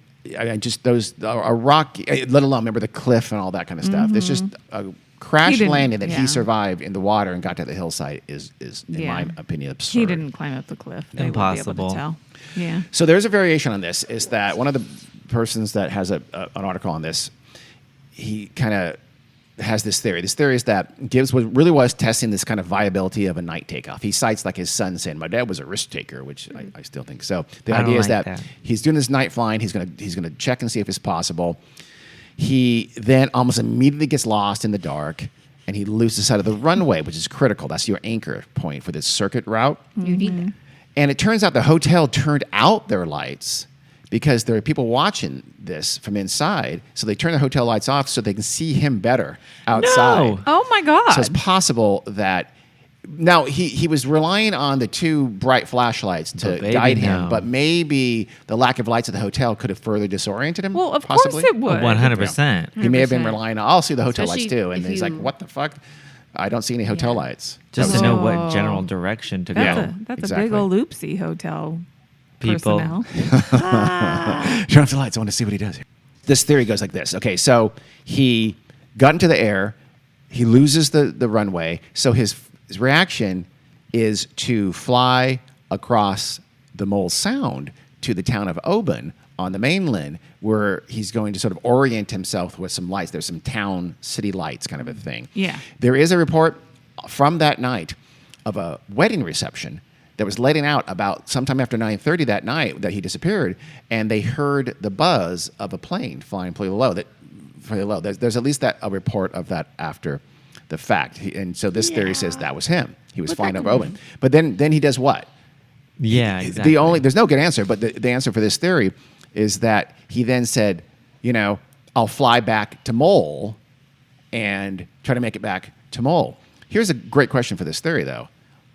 C: just a rock, let alone remember the cliff and all that kind of stuff. There's just a crash
A: He didn't-
C: landing that
A: yeah.
C: he survived in the water and got to the hillside is in
A: Yeah.
C: my opinion, absurd.
A: He didn't climb up the cliff. They would be able
B: Impossible.
A: to tell. Yeah.
C: So there's a variation on this. Is that one of the persons that has an article on this? He kind of has this theory. This theory is that Gibbs really was testing this kind of viability of a night takeoff. He cites like his son saying, "My dad was a risk taker," which I still think so. The
B: I don't
C: idea is
B: like
C: that
B: that.
C: he's doing this night flying. He's gonna check and see if it's possible. He then almost immediately gets lost in the dark, and he loses sight of the runway, which is critical. That's your anchor point for this circuit route.
D: You need that.
C: And it turns out the hotel turned out their lights because there are people watching this from inside. So they turn the hotel lights off so they can see him better outside.
B: No.
A: Oh my God.
C: So it's possible that now he was relying on the 2 bright flashlights to
B: But baby,
C: guide him,
B: no.
C: but maybe the lack of lights at the hotel could have further disoriented him.
A: Well, of
C: possibly.
A: course it would.
B: 100%.
C: He may have been
D: 100%.
C: relying on, I'll see the hotel lights
D: Especially
C: too. And
D: if
C: he's like,
D: you-
C: what the fuck? I don't see any hotel
D: Yeah.
C: lights.
B: Just
C: That
B: to
C: was
B: know
C: it.
B: what general direction to
A: That's
B: go.
A: that's
C: Exactly.
A: a big old oopsie hotel
B: People.
A: personnel.
C: Turn off the lights. I want to see what he does here. This theory goes like this. Okay, so he got into the air. He loses the runway. So his reaction is to fly across the Mull Sound to the town of Oban on the mainland, where he's going to sort of orient himself with some lights. There's some town city lights kind of a thing.
A: Yeah.
C: There is a report from that night of a wedding reception that was letting out about sometime after 9:30 that night that he disappeared, and they heard the buzz of a plane flying pretty low. There's at least a report of that after the fact. And so this theory says that was him. He was
D: But
C: flying
D: that
C: over
D: could
C: Oban. But then he does what?
B: Yeah, exactly.
C: There's no good answer, but the answer for this theory is that he then said, I'll fly back to Mull and try to make it back to Mull. Here's a great question for this theory, though.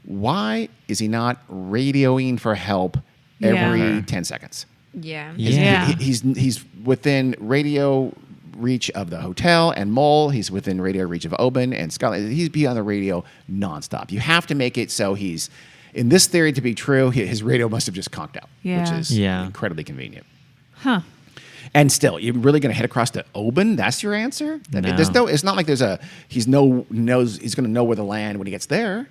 C: Why is he not radioing for help every
A: Yeah.
C: 10 seconds?
D: Yeah.
A: Yeah.
C: He's within radio reach of the hotel and Mull. He's within radio reach of Oban and Scotland. He'd be on the radio nonstop. You have to make it so he's, in this theory to be true, his radio must have just conked out,
A: Yeah.
C: which is
B: Yeah.
C: incredibly convenient.
A: Huh.
C: And still, you're really going to head across to Oban? That's your answer?
B: No.
C: It's not like he's going to know where to land when he gets there.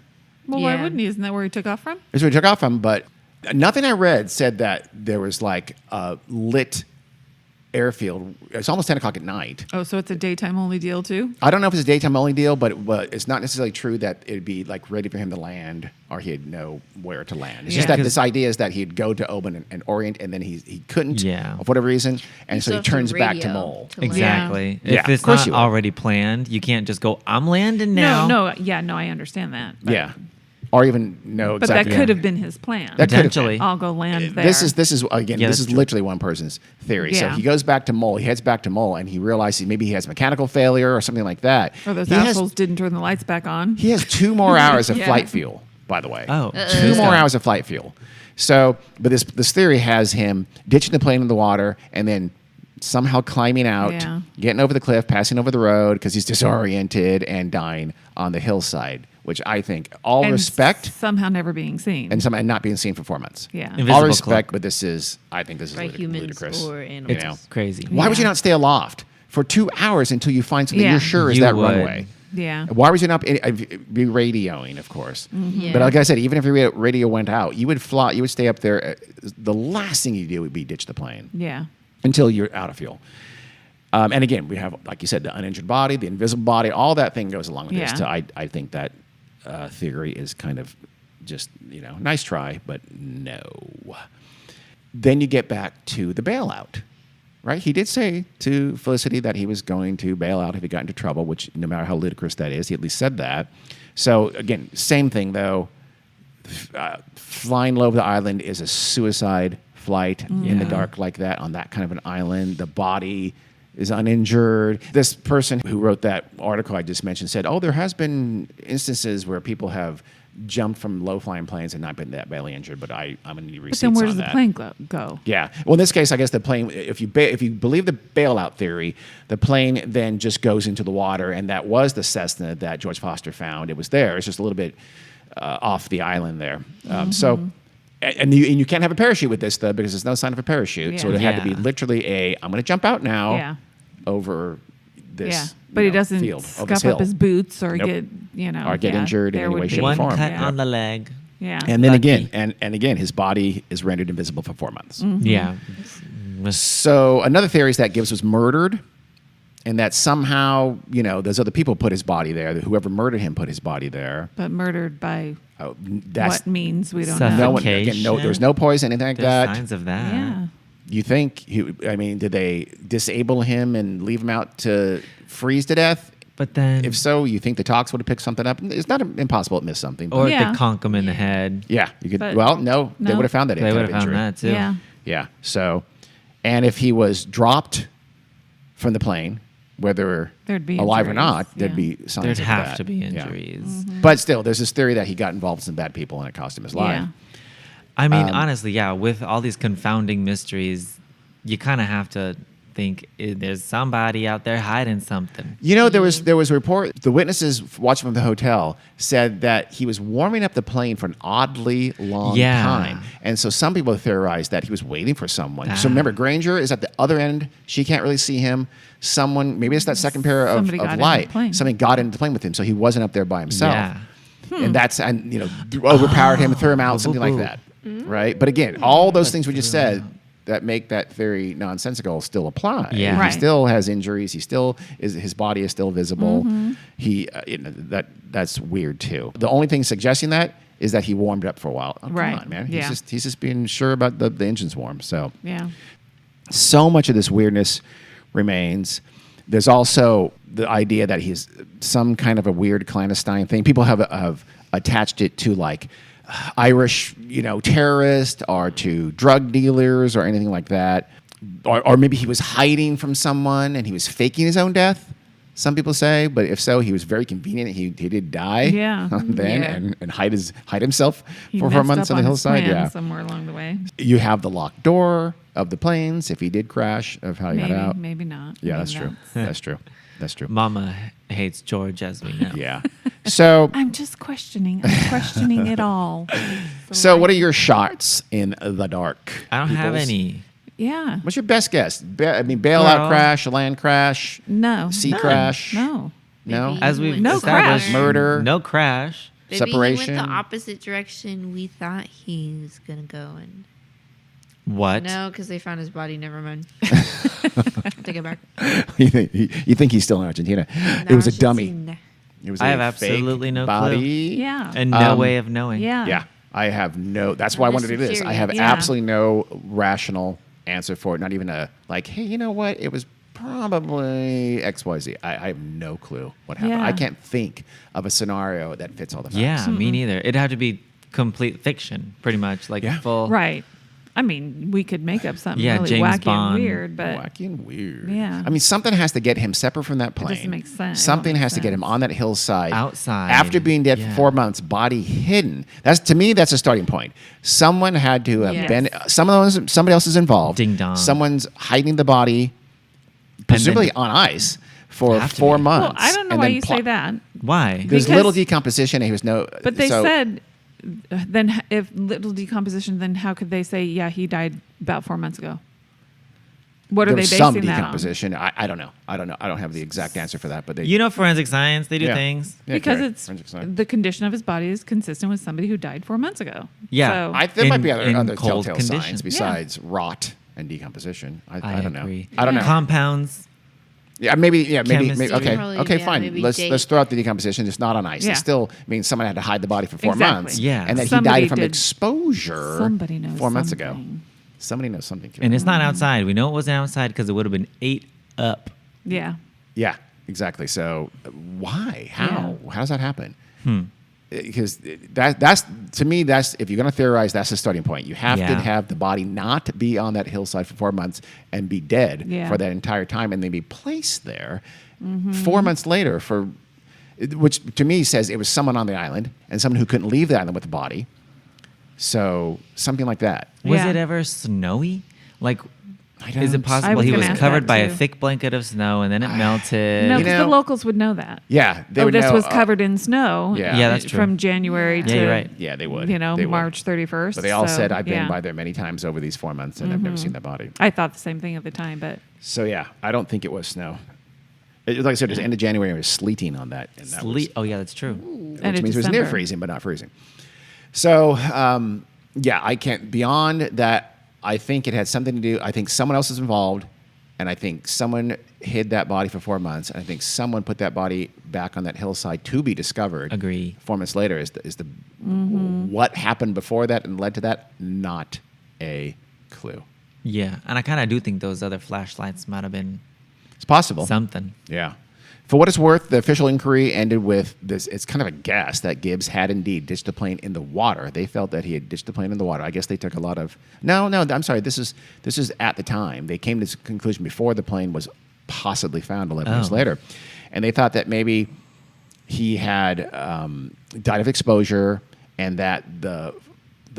A: Well, why
D: Yeah.
A: wouldn't he? Isn't that where he took off from?
C: That's where he took off from, but nothing I read said that there was like a lit airfield. It's almost 10 o'clock at night.
A: Oh, so it's a daytime only deal too?
C: I don't know if it's a daytime only deal, but it's not necessarily true that it'd be like ready for him to land or he'd know where to land. It's just
A: Yeah.
C: that this idea is that he'd go to Oban and Orient, and then he couldn't
B: Yeah.
C: for whatever reason, and so
D: still
C: he
D: have to
C: turns back to
D: radio
C: Mull.
D: to land.
B: Exactly.
C: Yeah,
B: If
C: of
B: it's
C: course
B: not
C: you would.
B: already planned, you can't just go, I'm landing now.
A: No, I understand that. But,
C: Yeah, or even know
A: But
C: exactly.
A: that could have been his plan.
C: That could have
B: Potentially.
A: I'll go land there.
C: This is again.
B: Yeah,
C: this
B: that's
C: is
B: true.
C: literally one person's theory. So
A: Yeah.
C: he goes back to Mull. He heads back to Mull, and he realizes maybe he has mechanical failure or something like that.
A: Or those
C: he has,
A: assholes didn't turn the lights back on.
C: he has 2 more hours of
A: Yeah.
C: flight fuel. By the way,
B: Oh,
C: 2 more hours of flight fuel. So, but this theory has him ditching the plane in the water and then somehow climbing out,
A: Yeah.
C: getting over the cliff, passing over the road because he's disoriented and dying on the hillside. Which I think, all
A: And
C: respect,
A: somehow never being seen.
C: and not being seen for 4 months.
A: Yeah.
B: Invisible
C: All respect,
B: cloak.
C: but I think this is
D: By humans
C: ludicrous.
D: or
C: You
D: animals.
C: know.
B: Crazy.
C: Why would you
A: Yeah.
C: not stay aloft for 2 hours until you find something
A: Yeah.
C: you're sure is
B: You
C: that
B: would.
C: runway?
A: Yeah.
C: Why would you not be radioing, of course?
D: Yeah.
C: But like I said, even if your radio went out, you would fly. You would stay up there. The last thing you do would be ditch the plane
A: Yeah.
C: until you're out of fuel. And again, we have, like you said, the uninjured body, the invisible body, all that thing goes along with this.
A: Yeah.
C: So I think that theory is kind of just, nice try, but no. Then you get back to the bailout, right? He did say to Felicity that he was going to bail out if he got into trouble, which no matter how ludicrous that is, he at least said that. So again, same thing though. Flying low over the island is a suicide flight in the
A: Yeah.
C: dark like that on that kind of an island. The body is uninjured. This person who wrote that article I just mentioned said, there has been instances where people have jumped from low-flying planes and not been that badly injured, but I'm going to need receipts
A: But then where
C: on
A: does the
C: that.
A: plane go?
C: Yeah. Well, in this case, I guess the plane, if you believe the bailout theory, the plane then just goes into the water, and that was the Cessna that George Foster found. It was there. It's just a little bit off the island there. So, and you can't have a parachute with this, though, because there's no sign of a parachute. So
A: Yeah.
C: it had to be
B: Yeah.
C: literally I'm going to jump out now
A: Yeah.
C: over this
A: Yeah. But he doesn't
C: field, over
A: scuff
C: this hill.
A: up his boots or
C: Nope.
A: get,
C: Or get injured in
A: there
C: any
A: would
C: way,
A: be-
C: shape, or
B: One
C: form.
B: cut
C: Yeah.
B: on the leg.
A: Yeah.
C: And then
B: Lucky.
C: again, and again, his body is rendered invisible for 4 months.
B: Yeah.
C: So another theory is that Gibbs was murdered, and that somehow, those other people put his body there. That whoever murdered him put his body there.
A: But murdered by
C: Oh, that's
A: what means we don't
B: Suffocate.
A: know.
C: no one. Again, no, there was no poison, anything like
B: There's
C: that.
B: signs of that.
A: Yeah.
C: You think? Did they disable him and leave him out to freeze to death?
B: But then,
C: If so, you think the tox would have picked something up? It's not impossible to miss something.
B: or
A: Yeah.
B: if they conk him in the head,
C: yeah, you could.
A: But-
C: Well, no, they
A: No.
C: would have found that.
B: they
C: kind
B: would
C: of
B: have found
C: injury.
B: that too.
A: Yeah.
C: Yeah. So, and if he was dropped from the plane, whether
A: There'd be
C: alive or
A: injuries,
C: not, there'd
A: yeah.
C: be signs
B: There'd
C: of
B: have
C: that.
B: to be
C: Yeah.
B: injuries.
C: But still, there's this theory that he got involved with some bad people and it cost him his life.
A: Yeah.
B: I mean, honestly, yeah, with all these confounding mysteries, you kind of have to think there's somebody out there hiding something.
C: There was a report. The witnesses watching from the hotel said that he was warming up the plane for an oddly long
B: Yeah.
C: time, and so some people theorized that he was waiting for someone. So
B: Ah.
C: remember, Granger is at the other end. She can't really see him. Someone, maybe it's that second pair of
A: Somebody got into
C: light.
A: the plane.
C: Something got into the plane with him, so he wasn't up there by himself.
B: Yeah.
C: And that's overpowered him, threw him out, something like that, right? But again, all those things we just said that make that theory nonsensical still apply.
B: Yeah.
C: He
A: Right.
C: still has injuries. His body is still visible. He that's weird too. The only thing suggesting that is that he warmed up for a while. Oh,
A: Right.
C: Come on, man.
A: Yeah.
C: He's just being sure about the engine's warm. So
A: Yeah.
C: much of this weirdness remains. There's also the idea that he's some kind of a weird clandestine thing. People have attached it to like Irish, terrorists or to drug dealers or anything like that. Or maybe he was hiding from someone and he was faking his own death. Some people say, but if so, he was very convenient. He did die
A: Yeah.
C: then
A: Yeah.
C: and hide himself
A: He
C: for 4
A: messed
C: months
A: up
C: on the
A: his
C: hillside.
A: plan
C: Yeah.
A: somewhere along the way.
C: You have the locked door of the planes if he did crash, of how he
A: Maybe,
C: got out.
A: maybe not.
C: Yeah,
A: Maybe
C: that's true. That's true. That's true.
B: Mama hates George, as we know.
C: Yeah. So,
A: I'm just questioning. I'm questioning it all.
C: so what are your shots in the dark?
B: I don't have
C: peoples?
B: any.
A: Yeah.
C: What's your best guess? Bailout
B: Well-
C: crash, a land crash,
A: No.
C: sea
A: None.
C: crash.
A: No.
C: No.
D: Maybe
B: As
D: he
B: we've
D: went
A: No
B: established,
A: crash.
C: Murder.
B: No crash.
D: Maybe
C: Separation.
D: he went the opposite direction we thought he was gonna go in.
B: What?
D: No, because they found his body. Never mind. Take it back.
C: you think he's still in Argentina? It was a dummy.
D: Argentina.
C: It was
B: I
C: a
B: have absolutely
C: fake
B: no
C: body.
B: clue.
A: Yeah.
B: And no way of knowing.
A: Yeah.
C: Yeah, I have no. That's why I wanted to do this. I have
A: Yeah.
C: absolutely no rational answer for it. Not even a like, hey, you know what? It was probably X, Y, Z. I have no clue what happened.
A: Yeah.
C: I can't think of a scenario that fits all the facts.
B: Yeah, me neither. It'd have to be complete fiction, pretty much. Like
C: Yeah.
B: full.
A: Right. I mean, we could make up something
B: Yeah,
A: really
B: James
A: wacky
B: Bond.
A: and weird, but
C: Wacky and weird.
A: Yeah.
C: I mean, something has to get him separate from that plane.
A: doesn't make sense. It
C: Something
A: don't make
C: has to get him
A: sense.
C: on that hillside.
B: Outside.
C: After being dead
B: Yeah.
C: for 4 months, body hidden. That's to me, that's a starting point. Someone had to have
D: Yes.
C: been. Somebody else is involved.
B: Ding dong.
C: Someone's hiding the body, presumably on ice, for
B: Have to
C: 4
B: be.
C: months.
A: well, I don't know
C: and
A: why
C: then
A: you say that.
B: Why?
C: There's
A: Because-
C: little decomposition, and he was no.
A: But they
C: so-
A: said, then if little decomposition, then how could they say, yeah, he died about 4 months ago? What are
C: there
A: they
C: was
A: basing
C: some
A: that on?
C: decomposition. I don't know. I don't know. I don't have the exact answer for that. But they,
B: You know forensic science, they do
C: Yeah.
B: things.
C: Yeah,
A: Because
C: correct.
A: it's
C: Forensic science.
A: the condition of his body is consistent with somebody who died 4 months ago.
B: Yeah.
A: So,
C: There might
B: in-
C: be
B: in
C: other
B: cold
C: telltale
B: conditions.
C: signs besides rot and decomposition. I don't
B: agree.
C: know. I don't know.
B: Compounds.
C: Yeah, maybe.
B: Chemistry.
C: Okay,
D: Probably,
C: okay,
D: yeah,
C: fine.
D: maybe
C: Let's
D: date.
C: throw out the decomposition. It's not on ice.
A: Yeah.
C: It still means someone had to hide the body for 4
A: Exactly.
C: months.
B: Yeah.
C: and that
A: Somebody
C: he died from
A: did-
C: exposure.
A: somebody knows
C: 4 months ago.
A: something.
C: Somebody knows something.
B: And it's not outside. We know it wasn't outside because it would have been ate up.
A: yeah.
C: Yeah, exactly. So why? How? How does that happen? Because that's to me, that's if you're going to theorize, that's the starting point. You have to
B: Yeah.
C: have the body not be on that hillside for 4 months and be dead
A: Yeah.
C: for that entire time, and then be placed there 4 months later for, which to me says it was someone on the island and someone who couldn't leave the island with the body. So something like that.
B: Was
A: Yeah.
B: it ever snowy? Like, is
C: don't-
B: it possible
A: was
B: he
A: gonna
B: was
A: ask
B: covered
A: that
B: by a
A: too.
B: thick blanket of snow and then it melted?
A: No,
C: You
A: because
C: know-
A: the locals would know that.
C: Yeah, they
A: Oh,
C: would
A: this
C: know,
A: was covered in snow.
C: Yeah.
B: Yeah, that's true.
A: From January
B: Yeah,
A: to
B: you're right.
C: Yeah, they would.
A: You know,
C: They would.
A: March 31st.
C: But they all
A: so,
C: said I've been
A: yeah.
C: by there many times over these 4 months and I've never seen that body.
A: I thought the same thing at the time, but
C: So yeah, I don't think it was snow. Like I said, it was the end of January. It was sleeting on that, and that was,
B: Sleet. Oh, yeah, that's true.
C: which
A: And in
C: means it was near
A: December.
C: freezing, but not freezing. So yeah, I can't. Beyond that, I think it had something to do. I think someone else is involved, and I think someone hid that body for 4 months, and I think someone put that body back on that hillside to be discovered.
B: Agree.
C: 4 months later is the what happened before that and led to that? Not a clue.
B: Yeah. And I kind of do think those other flashlights might have been
C: It's possible.
B: something.
C: Yeah. For what it's worth, the official inquiry ended with this. It's kind of a guess that Gibbs had indeed ditched the plane in the water. They felt that he had ditched the plane in the water. I guess they took a lot of. No, I'm sorry. This is at the time. They came to this conclusion before the plane was possibly found 11 years
B: Oh.
C: later, and they thought that maybe he had died of exposure, and that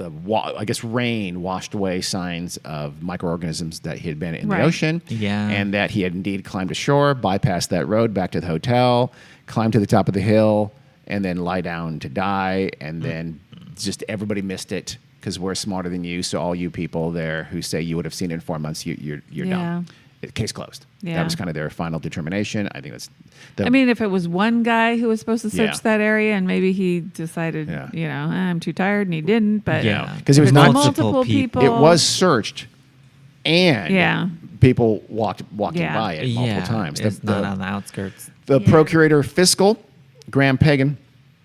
C: I guess rain washed away signs of microorganisms that he had been in
A: Right.
C: the ocean.
B: Yeah.
C: And that he had indeed climbed ashore, bypassed that road back to the hotel, climbed to the top of the hill, and then lie down to die. And then just everybody missed it because we're smarter than you. So all you people there who say you would have seen it in 4 months, you're
A: Yeah.
C: dumb. Case closed.
A: Yeah.
C: That was kind of their final determination. I think that's.
A: I mean, if it was one guy who was supposed to search
C: Yeah.
A: that area and maybe he decided,
C: Yeah.
A: you know, I'm too tired and he didn't, but
B: Yeah.
C: 'Cause it was
A: if
C: not-
A: it's
B: Multiple
A: multiple
B: people.
A: people.
C: it was searched, and
A: Yeah.
C: people walking
A: Yeah.
C: by it multiple
B: Yeah.
C: times.
B: It's not on the outskirts.
C: The
D: Yeah.
C: procurator fiscal, Graham Pagan,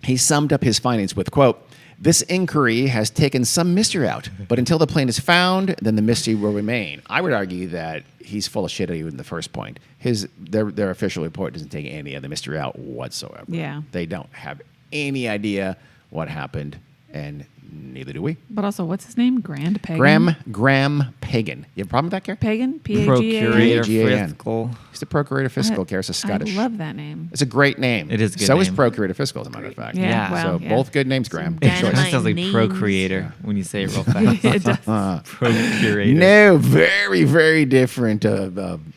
C: he summed up his findings with, quote, "This inquiry has taken some mystery out, but until the plane is found, then the mystery will remain." I would argue that he's full of shit even in the first point. Their official report doesn't take any of the mystery out whatsoever.
A: Yeah.
C: They don't have any idea what happened, and neither do we.
A: But also, what's his name? Grand Pagan?
C: Graham Pagan. You have a problem with that, Gary?
A: Pagan? P-A-G-A-N?
B: Procurator
C: P-A-G-A-N.
B: fiscal.
C: He's the procurator fiscal, Gary. It's a Scottish.
A: I love that name.
C: It's a great name.
B: It is a good
C: So is
B: name.
C: procurator fiscal, as a matter of fact.
A: Yeah,
B: Yeah.
A: well,
C: So
A: yeah.
C: both good names, Graham.
D: Some
C: Good
B: It
C: choice.
D: dynamite.
B: sounds like
D: names.
B: procreator when you say it real fast.
A: It does.
B: Procurator.
C: No, very, very different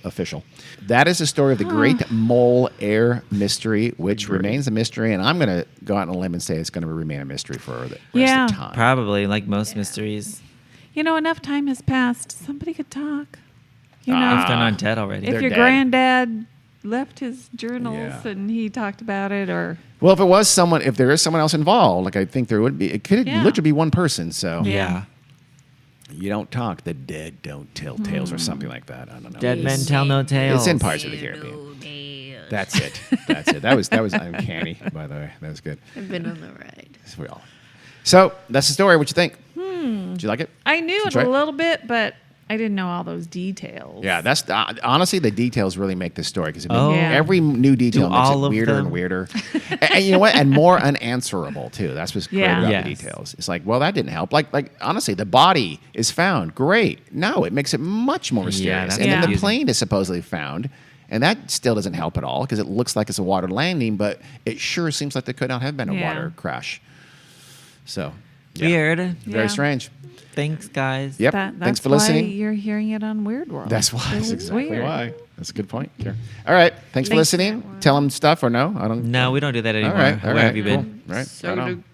C: official. That is the story of the Great Mull Air Mystery, which remains a mystery, and I'm going to go out on a limb and say it's going to remain a mystery for the rest
A: Yeah.
C: of time.
B: Probably, like most mysteries.
A: You know, enough time has passed. Somebody could talk. You know,
C: Ah.
B: If they're not dead already.
A: if
C: they're
A: your
C: dead.
A: granddad left his journals
C: Yeah.
A: and he talked about it, or
C: Well, if there is someone else involved, like I think there would be, it could
A: Yeah.
C: literally be one person. So
B: yeah.
C: You don't talk, the dead don't tell tales, or something like that. I don't know.
B: Dead men tell no tales.
C: It's in Pirates of the Caribbean. That's it. That's it. That was uncanny, by the way. That was good.
D: I've been on the ride.
C: So that's the story. What you think? Did you like it?
A: I knew
C: Did
A: it
C: you
A: a
C: try it?
A: little bit, but I didn't know all those details.
C: Yeah, that's honestly the details really make this story because
B: Oh.
A: Yeah.
C: every new detail
B: Do
C: makes
B: all
C: it
B: of
C: weirder
B: them?
C: and weirder, and you know what? And more unanswerable too. That's what's great
A: Yeah.
C: about
B: Yes.
C: the details. It's like, well, that didn't help. Like honestly, the body is found. Great. No, it makes it much more mysterious.
B: that's
C: And then the
B: confusing.
C: plane is supposedly found. And that still doesn't help at all because it looks like it's a water landing, but it sure seems like there could not have been a
A: Yeah.
C: water crash. So, yeah.
B: Weird.
C: Very
A: Yeah.
C: strange.
B: Thanks, guys.
C: Yep.
A: That's
C: Thanks for
A: why
C: listening.
A: you're hearing it on Weird World.
C: That's why. That's
A: It's
C: exactly
A: weird.
C: why. That's a good point. Sure. All right. Thanks for
A: Thanks.
C: listening. Tell them stuff or no? I don't.
B: No, we don't do that
C: All
B: anymore.
C: right. All
B: Where
C: right.
B: have you
C: Cool.
B: been?
C: Right.
D: So
C: right on.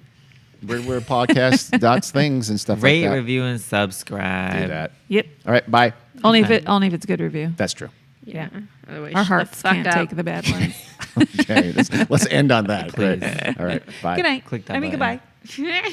D: do-
C: We're podcast dots things and stuff
B: Rate,
C: like that.
B: review, and subscribe.
C: Do that.
A: Yep.
C: All right. Bye.
A: Only if it's a good review.
C: That's true.
A: Yeah.
D: Otherwise,
A: Our
D: shut the
A: hearts
D: fuck
A: can't
D: up.
A: take the bad ones.
C: Okay. Let's end on that. Great.
B: Please.
C: All right. Bye.
A: Good night.
B: Click that
A: I mean,
B: button.
A: goodbye.